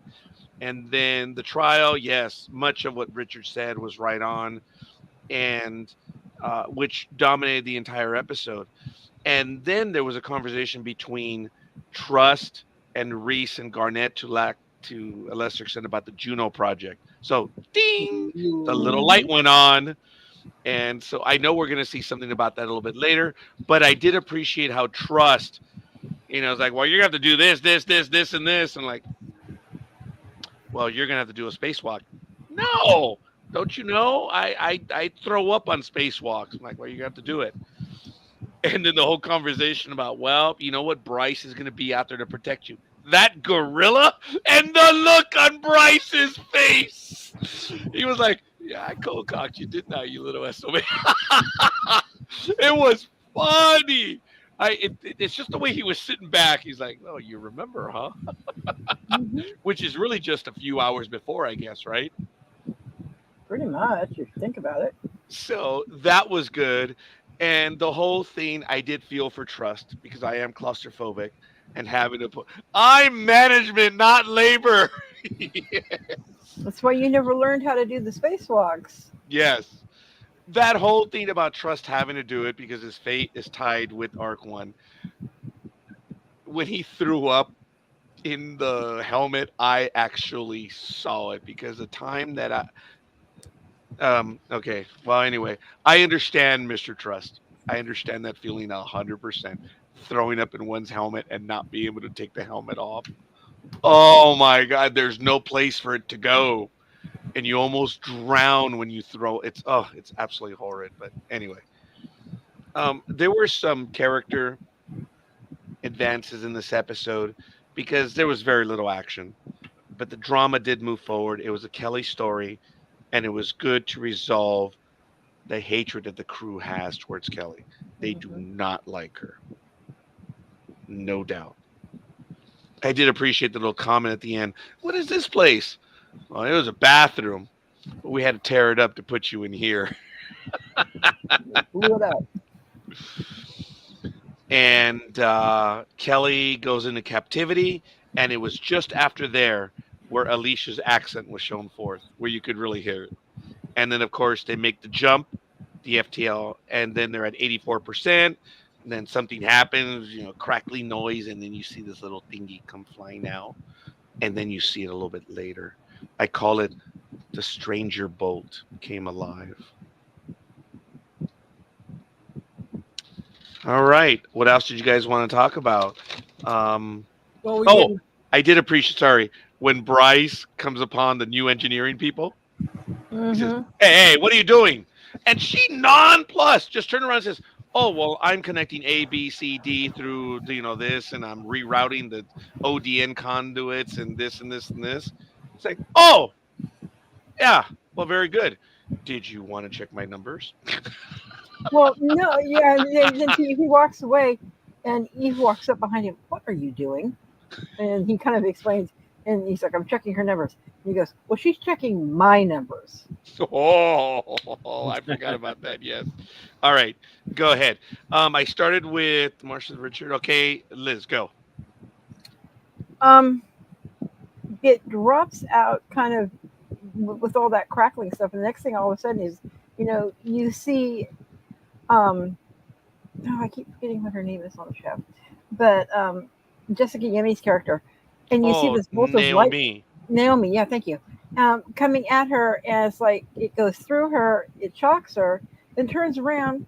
And then the trial, yes, much of what Richard said was right on, and which dominated the entire episode. And then there was a conversation between Trust and Reese and Garnett to a lesser extent about the Juno project. So, ding, the little light went on. And so I know we're going to see something about that a little bit later, but I did appreciate how Trust, it's like, "Well, you're going to have to do this, and this. And like, "Well, you're going to have to do a spacewalk." "No, don't you know? I throw up on spacewalks." I'm like, "Well, you have to do it." And then the whole conversation about, "Well, you know what? Bryce is going to be out there to protect you." That gorilla, and the look on Bryce's face. He was like, "Yeah, I cold cocked you, didn't I, you little SOB?" It was funny. It's just the way he was sitting back. He's like, "Oh, you remember, huh?" Which is really just a few hours before, I guess, right? Pretty much, if you think about it. So that was good. And the whole thing, I did feel for Trust because I am claustrophobic and having to put, I'm management, not labor. That's why you never learned how to do the spacewalks. Yes. That whole thing about Trust having to do it because his fate is tied with Arc 1. when he threw up in the helmet, I actually saw it because the time that okay. Well, anyway, I understand, Mr. Trust. I understand that feeling 100%. Throwing up in one's helmet and not being able to take the helmet off. Oh my God, there's no place for it to go. And you almost drown when you throw it's absolutely horrid. But anyway, there were some character advances in this episode because there was very little action, but the drama did move forward. It was a Kelly story, and it was good to resolve the hatred that the crew has towards Kelly. They do not like her, no doubt. I did appreciate the little comment at the end. What is this place? Well, it was a bathroom, but we had to tear it up to put you in here. Blew it up. And Kelly goes into captivity, and it was just after there where Alicia's accent was shown forth, where you could really hear it. And then, of course, they make the jump, the FTL, and then they're at 84%. And then something happens, crackly noise, and then you see this little thingy come flying out. And then you see it a little bit later. I call it the Stranger Bolt came alive. All right. What else did you guys want to talk about? Well, I did appreciate, sorry, when Bryce comes upon the new engineering people. He says, hey, what are you doing? And she nonplussed just turned around and says, oh, well, I'm connecting A, B, C, D through, this, and I'm rerouting the ODN conduits and this and this and this. It's like, oh, yeah, well, very good. Did you want to check my numbers? Well, no, yeah. Then he walks away, and Eve walks up behind him. What are you doing? And he kind of explains, and he's like, I'm checking her numbers. And he goes, well, she's checking my numbers. Oh, I forgot about that. Yes. All right, go ahead. I started with Marcia Richard. Okay, Liz, go. It drops out kind of with all that crackling stuff. And the next thing all of a sudden is, you see, I keep forgetting what her name is on the show, but Jessica Yemi's character, and you see this both of Naomi, yeah, thank you, coming at her as like it goes through her, it shocks her, then turns around,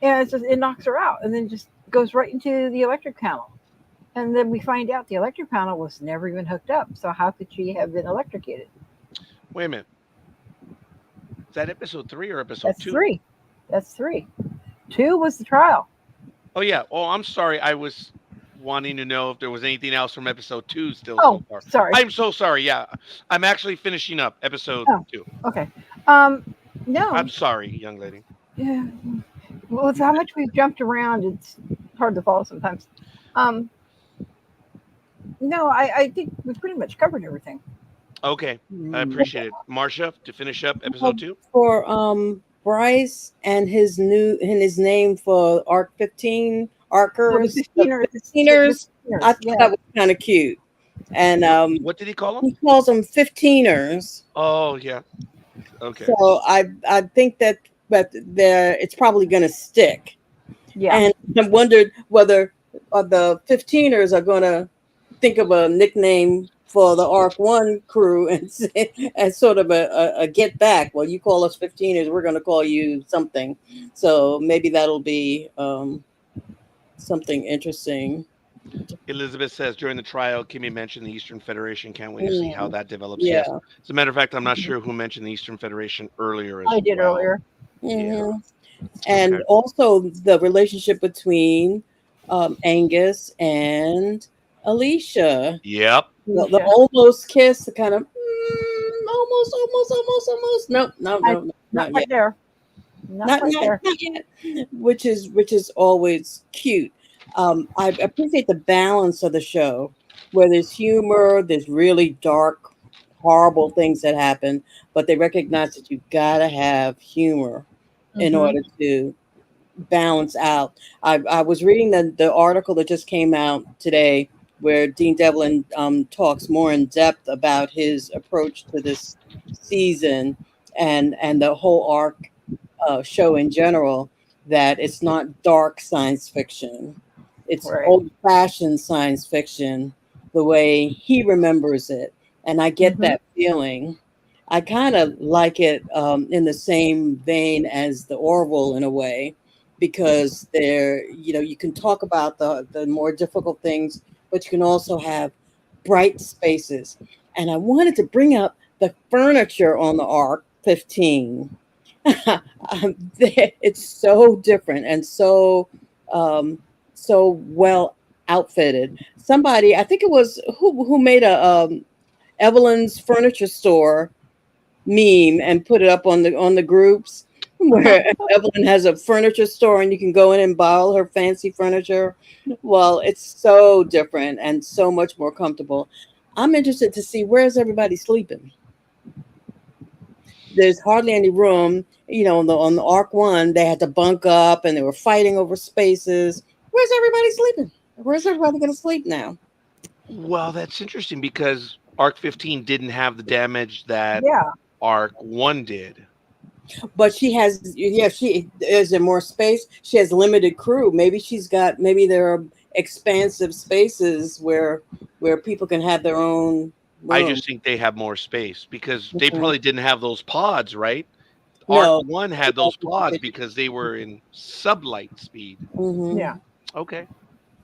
and it knocks her out, and then just goes right into the electric panel, and then we find out the electric panel was never even hooked up. So how could she have been electrocuted? Wait a minute, is that episode 3 or episode 2? That's 3. 2 was the trial. Oh yeah. Oh, I'm sorry. I was wanting to know if there was anything else from episode 2 still. Oh, so far. Sorry. I'm so sorry. Yeah, I'm actually finishing up episode 2. Okay. No. I'm sorry, young lady. Yeah. Well, with how much we've jumped around, it's hard to follow sometimes. No, I think we pretty much covered everything. Okay, I appreciate it. Marcia, to finish up episode 2 for Bryce and his name for ARC 15 Archers, the 15ers. I thought that was kind of cute. And what did he call them? He calls them 15ers. Oh yeah. Okay. So I think that it's probably going to stick. Yeah. And I wondered whether the 15ers are going to think of a nickname for the ARC 1 crew and sort of a get back. Well, you call us 15ers, we're going to call you something. So maybe that'll be something interesting. Elizabeth says during the trial, Kimmy mentioned the Eastern Federation. Can't wait to see how that develops. Yeah. Yes. As a matter of fact, I'm not sure who mentioned the Eastern Federation earlier. I did earlier. Yeah. And also the relationship between Angus and Alicia. Yep. The almost kiss, the kind of almost. No, not quite there. Not yet. Which is always cute. I appreciate the balance of the show, where there's humor, there's really dark, horrible things that happen, but they recognize that you gotta have humor in order to balance out. I was reading the article that just came out today, where Dean Devlin talks more in depth about his approach to this season and the whole ARC show in general, that it's not dark science fiction. It's Right. old-fashioned science fiction, the way he remembers it, and I get Mhm. that feeling. I kind of like it in the same vein as the Orville in a way, because you can talk about the more difficult things, but you can also have bright spaces. And I wanted to bring up the furniture on the Arc 15. It's so different and so well outfitted. Somebody, I think it was who made a Evelyn's furniture store meme and put it up on the groups where Evelyn has a furniture store and you can go in and buy all her fancy furniture. Well, it's so different and so much more comfortable. I'm interested to see where's everybody sleeping. There's hardly any room. On the Arc One, they had to bunk up and they were fighting over spaces. Where's everybody sleeping? Where's everybody going to sleep now? Well, that's interesting because Arc 15 didn't have the damage that Yeah. Arc 1 did. But she has, yeah, she is in more space. She has limited crew. Maybe there are expansive spaces where people can have their own I room. just think they have more space because they Mhm. probably didn't have those pods, right? Arc No. 1 had those pods because they were in sublight speed. Mhm. Yeah. Okay.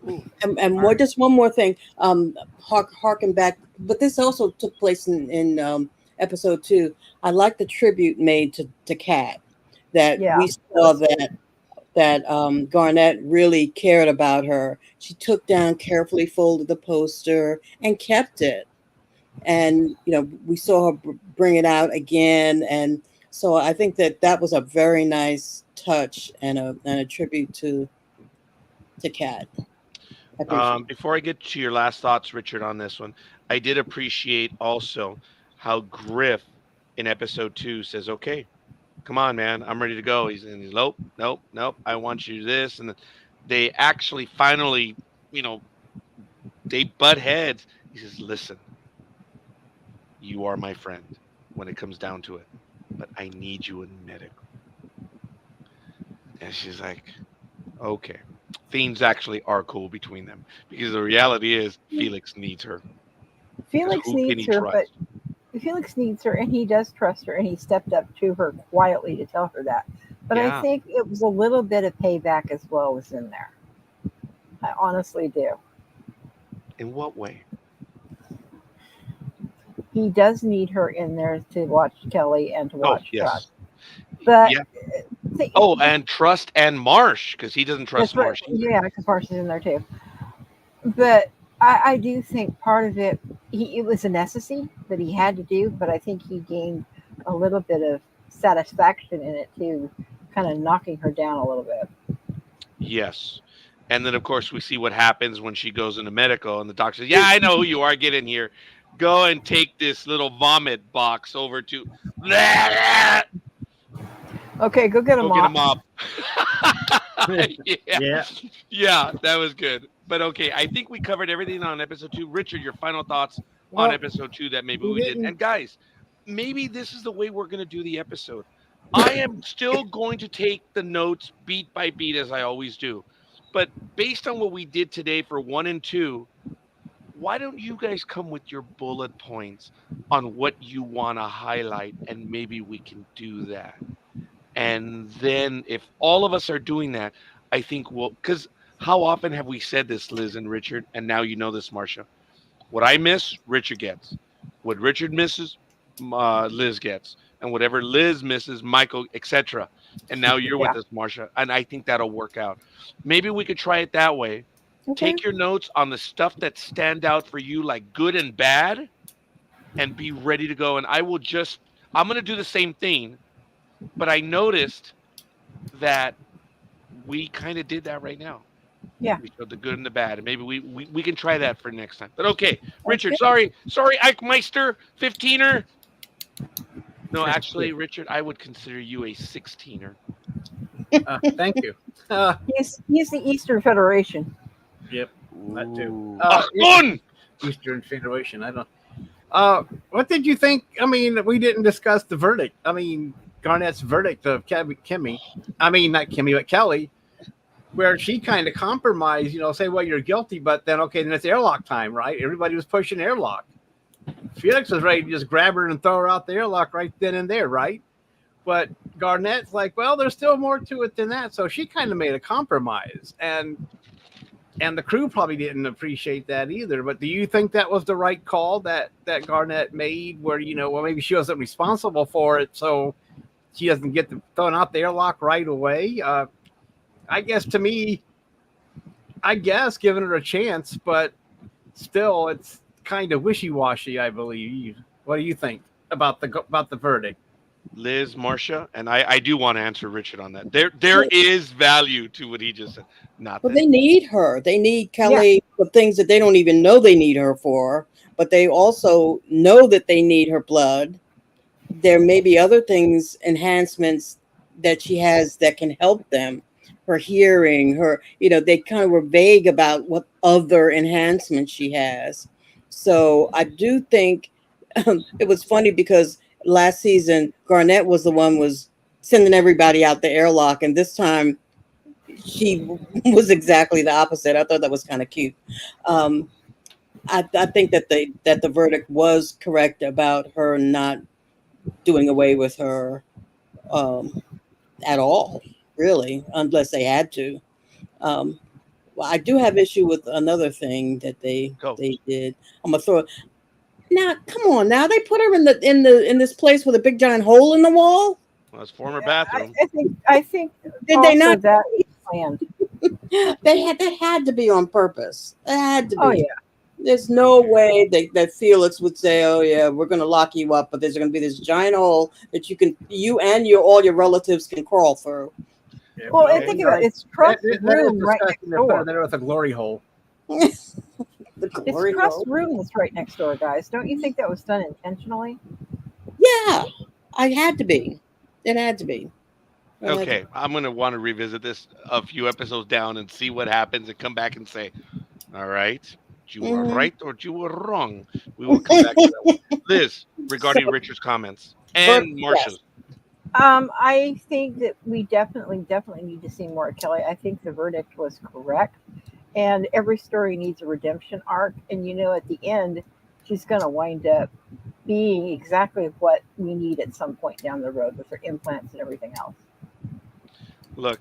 Ooh. And just one more thing. Harken back, but this also took place in episode 2. I like the tribute made to Kat. That Yeah. we saw that Garnett really cared about her. She took down, carefully folded the poster, and kept it. And we saw her bring it out again, and so I think that was a very nice touch and a tribute to Kat. I appreciate it. Before I get to your last thoughts, Richard, on this one, I did appreciate also how Griff in episode 2 says, "Okay, come on, man, I'm ready to go." He's nope, nope, nope. I want you to this, and they actually finally, they butt heads. He says, "Listen, you are my friend when it comes down to it, but I need you in medical." And she's like, "Okay." Things actually are cool between them because the reality is Felix needs her. 'Cause Felix who can needs he her, but trust? Felix needs her, and he does trust her, and he stepped up to her quietly to tell her that. But I Yeah. think it was a little bit of payback as well was in there. I honestly do. In what way? He does need her in there to watch Kelly and to Oh, watch yes. Trust. But Yeah. Oh, and Trust and Marsh because he doesn't trust that's right. Marsh either. Yeah, because Marsh is in there too. But I do think part of it, it was a necessity that he had to do, but I think he gained a little bit of satisfaction in it too, kind of knocking her down a little bit. Yes. And then, of course, we see what happens when she goes into medical, and the doctor says, "Yeah, I know who you are. Get in here. Go and take this little vomit box over to." Okay, go get a Go get a mop. mop. Yeah. Yeah. Yeah, that was good. But okay, I think we covered everything on episode 2. Richard, your final thoughts on Well, episode 2 that maybe we we did. didn't- And guys, maybe this is the way we're going to do the episode. I am still going to take the notes beat by beat as I always do. But based on what we did today for 1 and 2, why don't you guys come with your bullet points on what you want to highlight and maybe we can do that. And then if all of us are doing that, I think because how often have we said this, Liz and Richard, and now you know this, Marcia. What I miss, Richard gets. What Richard misses, Liz gets. And whatever Liz misses, Michael, etc. And now you're with us, Marcia. And I think that'll work out. Maybe we could try it that way. Okay. Take your notes on the stuff that stand out for you, like good and bad, and be ready to go. And I'm going to do the same thing. But I noticed that we kind of did that right now. Yeah. We showed the good and the bad. And maybe we can try that for next time. But okay, Richard, good. sorry, Ike Meister, 15er. No, actually, Richard, I would consider you a 16er. Thank you. He's the Eastern Federation. Yep, that too. Ooh. Achtung! Eastern Federation. I don't. What did you think? I mean, we didn't discuss the verdict. I mean, Garnett's verdict of Kimmy. I mean, not Kimmy, but Kelly. where she kind of compromised, say, well, you're guilty, but then, okay, then it's airlock time, right? Everybody was pushing airlock. Felix was ready to just grab her and throw her out the airlock right then and there, right? But Garnett's like, well, there's still more to it than that. So she kind of made a compromise. And the crew probably didn't appreciate that either. But do you think that was the right call that Garnett made where, well, maybe she wasn't responsible for it, so she doesn't get thrown out the airlock right away? I guess to me, giving her a chance, but still it's kind of wishy-washy, I believe. What do you think about the verdict? Liz, Marcia, and I do want to answer Richard on that. There is value to what he just said. Not Well, that they need her. They need Kelly for things that they don't even know they need her for, but they also know that they need her blood. There may be other things, enhancements that she has that can help them. Her hearing, they kind of were vague about what other enhancements she has. So I do think it was funny because last season Garnett was the one was sending everybody out the airlock, and this time she was exactly the opposite. I thought that was kind of cute. I think that the verdict was correct about her not doing away with her at all, really, unless they had to. Well, I do have issue with another thing that they did. I'm gonna throw it. Now, come on! Now they put her in this place with a big giant hole in the wall. Well, it's former bathroom. I think Did they not? That planned. That had to be on purpose. It had to be. Oh yeah. There's no way that Felix would say, "Oh yeah, we're going to lock you up," but there's going to be this giant hole that you and all your relatives can crawl through. Yeah, well, I think it's Trust's room right next door. There was a glory hole. It's Trust's room that's right next door, guys. Don't you think that was done intentionally? Yeah, I had to be. It had to be. Okay, I'm going to want to revisit this a few episodes down and see what happens and come back and say, all right, you were right or you were wrong. We will come back to that one. Liz, regarding Richard's comments and Marcia's. I think that we definitely need to see more of Kelly. I think the verdict was correct. And every story needs a redemption arc. And, at the end, she's going to wind up being exactly what we need at some point down the road with her implants and everything else. Look,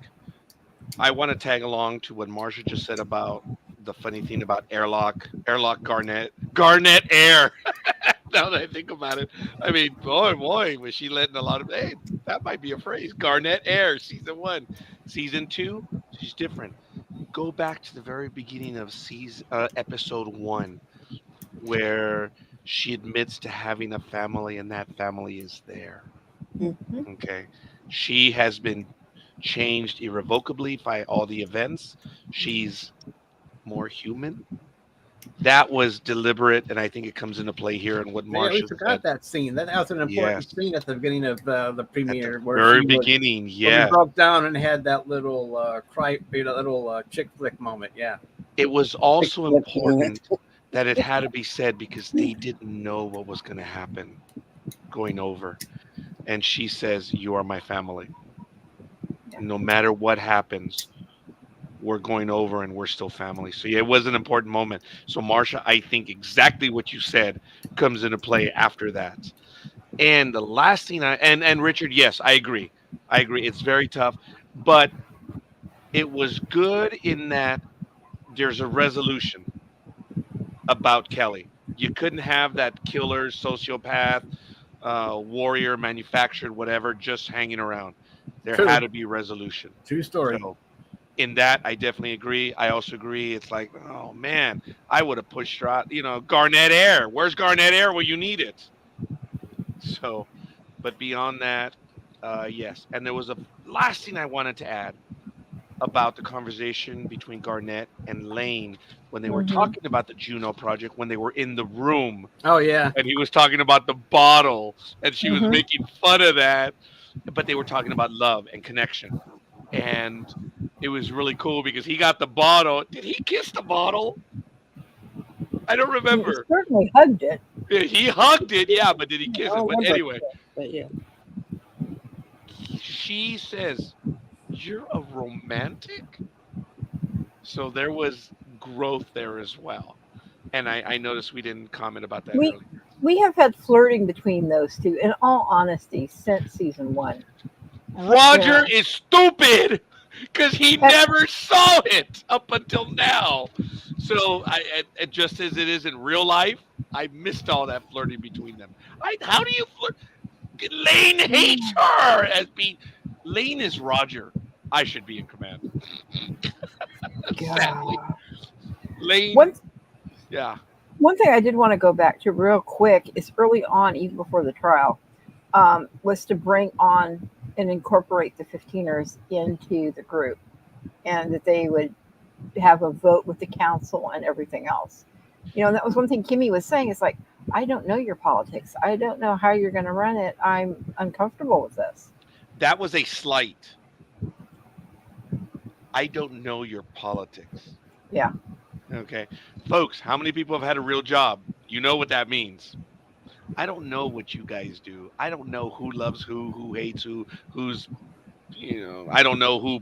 I want to tag along to what Marcia just said about the funny thing about airlock Garnett Air. Now that I think about it, I mean, boy, was she letting a lot of, hey, that might be a phrase. Garnett Air, season 1. Season 2, she's different. Go back to the very beginning of episode 1, where she admits to having a family, and that family is there. Mm-hmm. Okay, she has been changed irrevocably by all the events. She's more human. That was deliberate, and I think it comes into play here. And what Marcia we forgot that scene. That was an important scene at the beginning of the premiere. At the very beginning, where we broke down and had that little chick flick moment. Yeah, it was also important that it had to be said because they didn't know what was going to happen going over. And she says, "You are my family. No matter what happens, we're going over and we're still family." So yeah, it was an important moment. So Marcia, I think exactly what you said comes into play after that. And the last thing and Richard, yes, I agree. It's very tough, but it was good in that there's a resolution about Kelly. You couldn't have that killer, sociopath, warrior, manufactured, whatever, just hanging around. There had to be resolution. True story. So, in that, I definitely agree. I also agree. It's like, oh man, I would have pushed her out. Garnett Air. Where's Garnett Air when you need it? So, but beyond that, yes. And there was a last thing I wanted to add about the conversation between Garnett and Lane when they were talking about the Juno project, when they were in the room. Oh yeah. And he was talking about the bottle, and she was making fun of that. But they were talking about love and connection. And it was really cool because he got the bottle. Did he kiss the bottle? I don't remember. He certainly hugged it. He hugged it, yeah, but did he kiss it? But anyway. But yeah. She says, "You're a romantic?" So there was growth there as well. And I noticed we didn't comment about that We earlier. we have had flirting between those two, in all honesty, since season one. Roger Yeah. is stupid because he never saw it up until now. So just as it is in real life, I missed all that flirting between them. How do you flirt? Lane hates her as being. Lane is Roger. I should be in command. Sadly, God. Lane. One Yeah. one thing I did want to go back to real quick is early on, even before the trial, was to bring on and incorporate the 15ers into the group, and that they would have a vote with the council and everything else. And that was one thing Kimmy was saying. It's like, I don't know your politics. I don't know how you're going to run it. I'm uncomfortable with this. That was a slight. I don't know your politics. Yeah. Okay. Folks, how many people have had a real job? You know what that means. I don't know what you guys do. I don't know who loves who hates who's, I don't know who,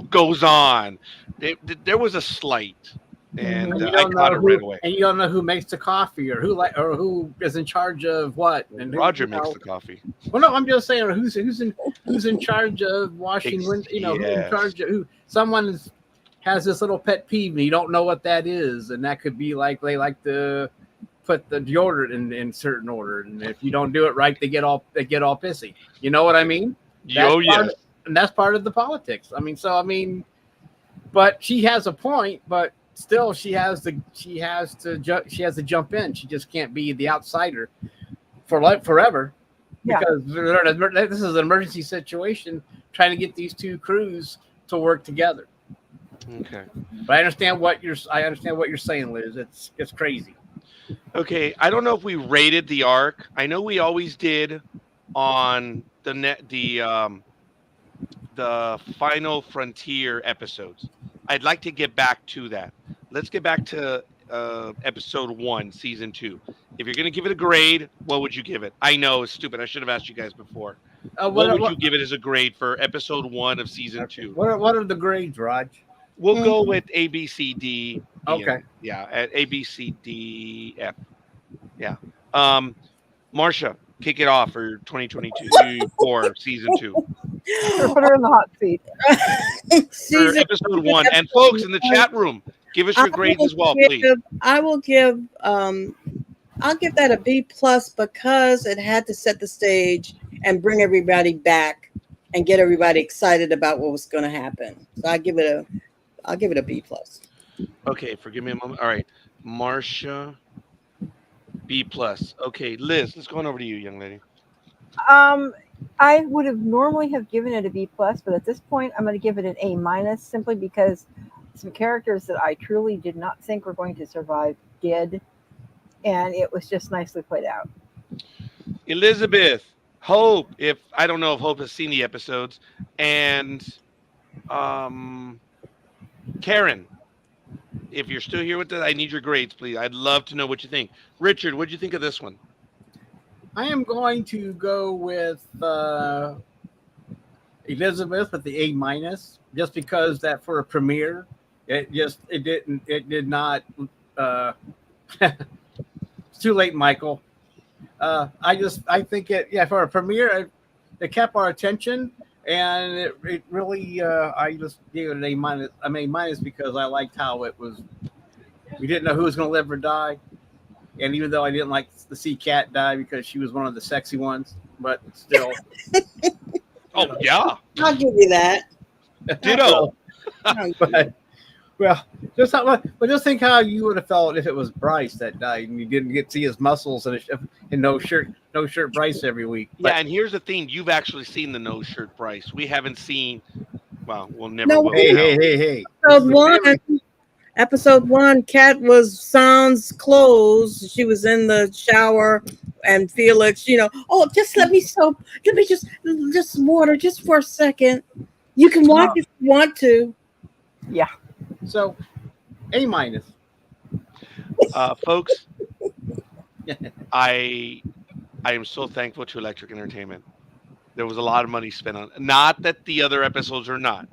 goes on. There was a slight, and And you I don't caught know it who, right away. and you don't know who makes the coffee or who is in charge of what. And who, Roger makes the coffee. Well, no, I'm just saying who's in charge of washing. Who's in charge of who? Someone has this little pet peeve, and you don't know what that is, and that could be like they like to put the deodorant in certain order, and if you don't do it right, they get all pissy. You know what I mean? Yes. And that's part of the politics. But she has a point, but still she has to jump in. She just can't be the outsider forever. Yeah. Because this is an emergency situation, trying to get these two crews to work together. Okay. But I understand what you're saying, Liz. It's crazy. Okay, I don't know if we rated the arc. I know we always did on the Final Frontier episodes. I'd like to get back to that. Let's get back to episode 1, season 2. If you're going to give it a grade, what would you give it? I know it's stupid. I should have asked you guys before. What would you give it as a grade for episode 1 of season 2? What are the grades, Raj? We'll go with A, B, C, D. Okay. Yeah, at A, B, C, D, F. Yeah. Marcia, kick it off for 2022 for season 2. Put her in the hot seat. For episode 1. And folks in the chat room, give us your grades as well, please. I will give I'll give that a B+ because it had to set the stage and bring everybody back and get everybody excited about what was going to happen. So I'll give it a B+. Okay, forgive me a moment. All right, Marcia, B+. Okay, Liz, let's go on over to you, young lady. I would have normally have given it a B+, but at this point, I'm going to give it an A- simply because some characters that I truly did not think were going to survive did, and it was just nicely played out. Elizabeth, Hope, I don't know if Hope has seen the episodes, and Karen, if you're still here with us, I need your grades, please. I'd love to know what you think. Richard, what did you think of this one? I am going to go with Elizabeth with the A-, just because that for a premiere, it did not. It's too late, Michael. I think for a premiere, it kept our attention, and it really I just gave it an A-. I'm A- because I liked how it was. We didn't know who was going to live or die. And even though I didn't like to see Kat die because she was one of the sexy ones, but still. Oh, yeah. I'll give you that. Ditto. Just think how you would have felt if it was Bryce that died and you didn't get to see his muscles and no shirt Bryce every week. Yeah, and here's the thing: you've actually seen the no shirt Bryce. We haven't seen. Well, we'll never. will. Hey! Episode 1, Kat was sans clothes. She was in the shower, and Felix, just let me just water just for a second. You can watch if you want to. Yeah. So, A-. Folks, I am so thankful to Electric Entertainment. There was a lot of money spent on. Not that the other episodes are not,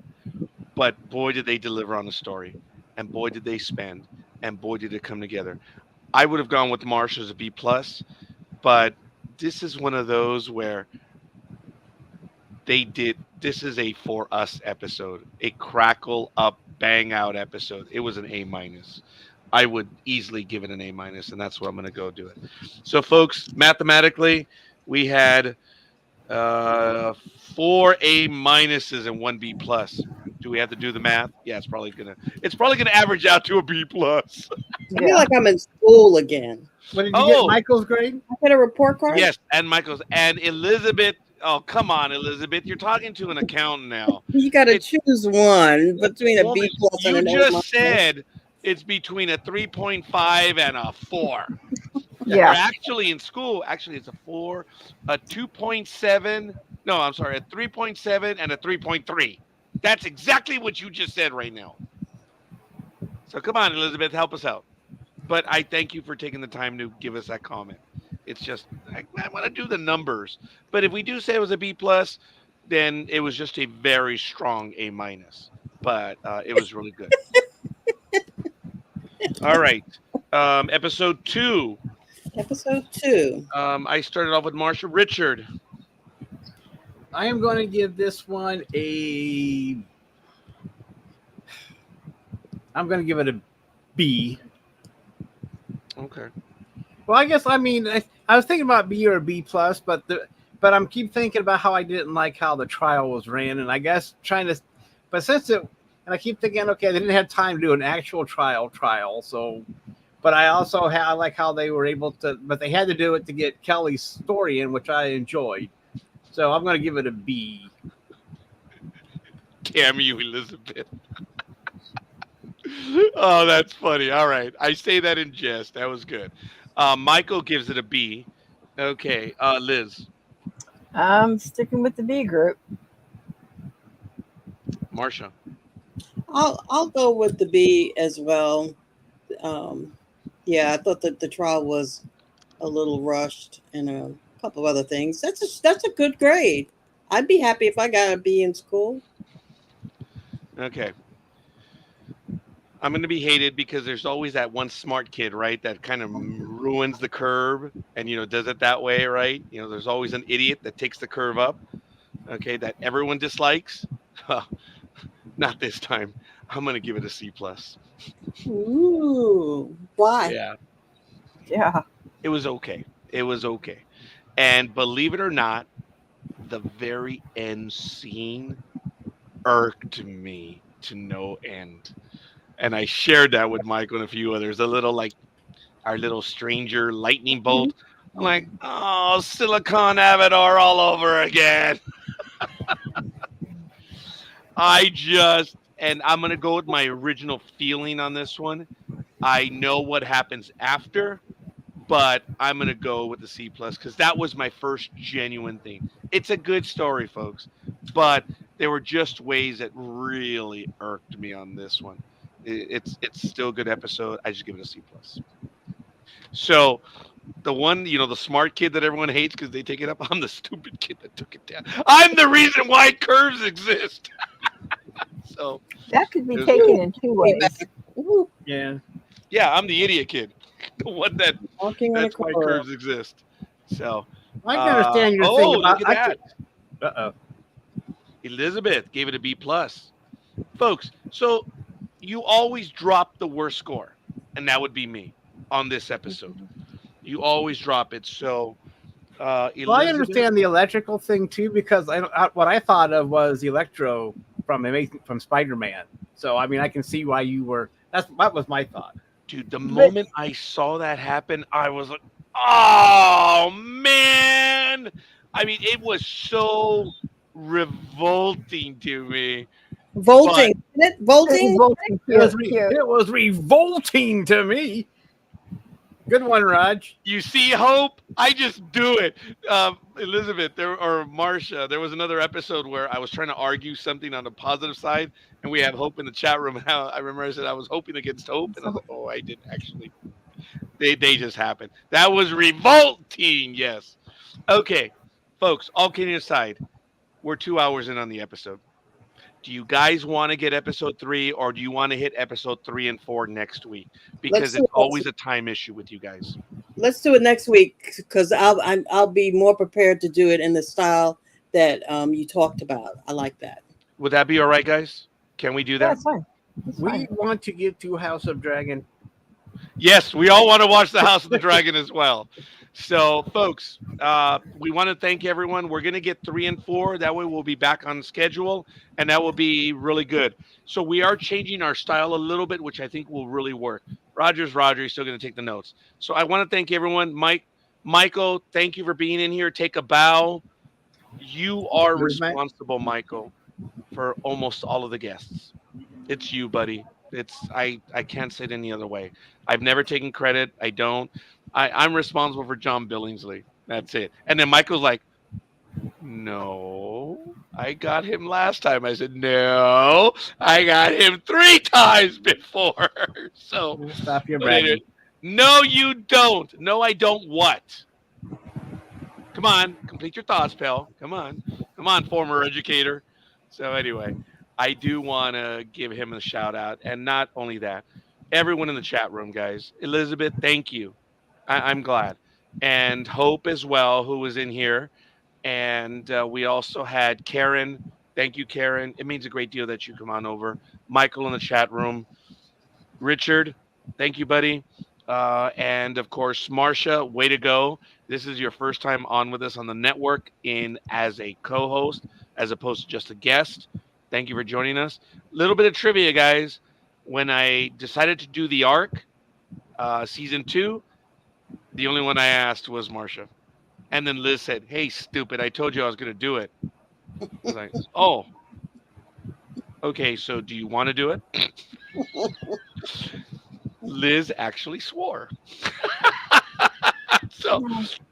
but boy, did they deliver on the story, and boy, did they spend, and boy, did it come together. I would have gone with Marsha as a B plus, but this is one of those where they did. This is a for us episode, a crackle up, bang out episode. It was an A minus. I would easily give it an A minus, and that's what I'm going to go do it. So, folks, mathematically, we had 4 A minuses and 1 B plus. Do we have to do the math? Yeah, it's probably gonna average out to a B plus. I feel like I'm in school again. What did you get, Michael's grade? I get a report card? Yes, and Michael's and Elizabeth. Oh, come on, Elizabeth. You're talking to an accountant now. You got to choose one between a B plus and You an A just minus. said it's between a 3.5 and a 4. Yeah. Or actually, in school, it's a 4, a 2.7. No, I'm sorry, a 3.7 and a 3.3. That's exactly what you just said right now. So come on, Elizabeth, help us out. But I thank you for taking the time to give us that comment. It's just I want to do the numbers. But if we do say it was a B plus, then it was just a very strong A minus. But it was really good. All right. Episode 2. Episode 2. I started off with Marsha. Richard. I am going to give this one I'm going to give it a B. Okay. Well, I guess I was thinking about B or B plus, but I'm keep thinking about how I didn't like how the trial was ran, and I guess and I keep thinking, okay, they didn't have time to do an actual trial, so. But I also I like how they were able to, but they had to do it to get Kelly's story in, which I enjoyed. So I'm going to give it a B. Damn you, Elizabeth. Oh, that's funny. All right. I say that in jest. That was good. Michael gives it a B. Okay. Liz. I'm sticking with the B group. Marsha. I'll go with the B as well. Yeah, I thought that the trial was a little rushed and a couple of other things. That's a good grade. I'd be happy if I got a B in school. Okay. I'm going to be hated because there's always that one smart kid, right? That kind of ruins the curve and, does it that way, right? There's always an idiot that takes the curve up, okay, that everyone dislikes. Not this time. I'm going to give it a C plus. Ooh, why? Yeah. Yeah. It was okay. And believe it or not, the very end scene irked me to no end. And I shared that with Michael and a few others. A little our little stranger lightning bolt. I'm like, oh, Silicon Avatar all over again. And I'm going to go with my original feeling on this one. I know what happens after, but I'm going to go with the C plus because that was my first genuine thing. It's a good story, folks, but there were just ways that really irked me on this one. It's still a good episode. I just give it a C plus. So the one, the smart kid that everyone hates because they take it up, I'm the stupid kid that took it down. I'm the reason why curves exist. So that could be taken in two ways. Ooh, Yeah. Yeah, I'm the idiot kid. The one that's why curve. curves exist. So I can understand your thing about look at that. Uh-oh. Elizabeth gave it a B plus. Folks, so you always drop the worst score, and that would be me on this episode. You always drop it. So Elizabeth, Well, I understand the electrical thing too, because what I thought of was Electro from Spider-Man. So I can see why you were. That was my thought. dude, the moment I saw that happen, I was like, oh man. It was so revolting to me. Volting, isn't it? Volting. It was revolting to me. Good one, Raj. You see hope? I just do it. Elizabeth or Marsha, there was another episode where I was trying to argue something on the positive side, and we had Hope in the chat room. How I remember I said I was hoping against Hope, and I was like, oh, I didn't actually. They just happened. That was revolting. Yes. Okay, folks. All kidding aside, we're 2 hours in on the episode. Do you guys want to get episode 3, or do you want to hit episode 3 and 4 next week? Let's Because do it's it. always a time issue with you guys. Let's do it next week because I'll be more prepared to do it in the style that you talked about. I like that. Would that be all right, guys? Can we do Yeah, that? it's fine. It's We fine. want to get to House of Dragon. Yes, we all want to watch the House of the Dragon as well. So, folks, we want to thank everyone. We're going to get 3 and 4. That way, we'll be back on schedule, and that will be really good. So, we are changing our style a little bit, which I think will really work. Roger's still going to take the notes. So, I want to thank everyone. Michael, thank you for being in here. Take a bow. You are Where's Mike? responsible, Michael, for almost all of the guests. It's you, buddy. I can't say it any other way. I've never taken credit. I don't. I'm responsible for John Billingsley. That's it. And then Michael's like, no, I got him last time. I said, no, I got him 3 times before. So Stop your but anyway, bragging. no, you don't. No, I don't. What? Come on, complete your thoughts, pal. Come on, former educator. So anyway, I do want to give him a shout out, and not only that, everyone in the chat room, guys. Elizabeth, thank you. I'm glad, and Hope as well, who was in here, and we also had Karen. Thank you, Karen. It means a great deal that you come on over. Michael in the chat room. Richard, thank you, buddy. And of course, Marcia, way to go. This is your first time on with us on the network as a co-host, as opposed to just a guest. Thank you for joining us. A little bit of trivia, guys. When I decided to do the Ark, season 2, the only one I asked was Marcia. And then Liz said, hey, stupid, I told you I was going to do it. I was like, oh, okay, so do you want to do it? Liz actually swore. So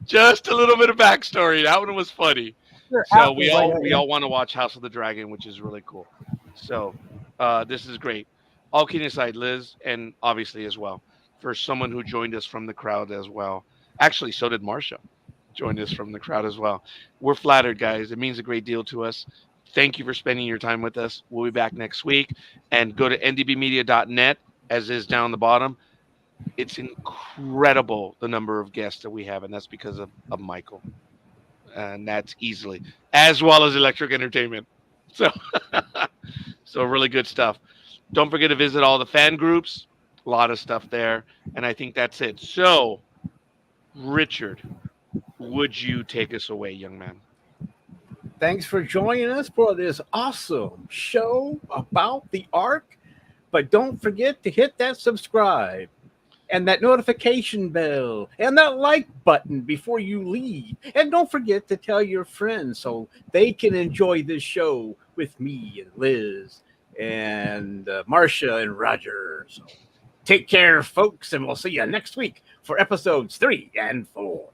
just a little bit of backstory. That one was funny. You're So out we there, all right? we all want to watch House of the Dragon, which is really cool. So this is great. All kidding aside, Liz, and obviously as well, for someone who joined us from the crowd as well. Actually, so did Marcia. Joined us from the crowd as well. We're flattered, guys. It means a great deal to us. Thank you for spending your time with us. We'll be back next week. And go to ndbmedia.net, as is down the bottom. It's incredible the number of guests that we have, and that's because of Michael. And that's easily, as well as Electric Entertainment. So, so really good stuff. Don't forget to visit all the fan groups. A lot of stuff there. And I think that's it. So, Richard, would you take us away, young man? Thanks for joining us for this awesome show about the Ark. But don't forget to hit that subscribe and that notification bell and that like button before you leave. And don't forget to tell your friends so they can enjoy this show with me and Liz and Marcia and Roger. So take care, folks, and we'll see you next week for episodes 3 and 4.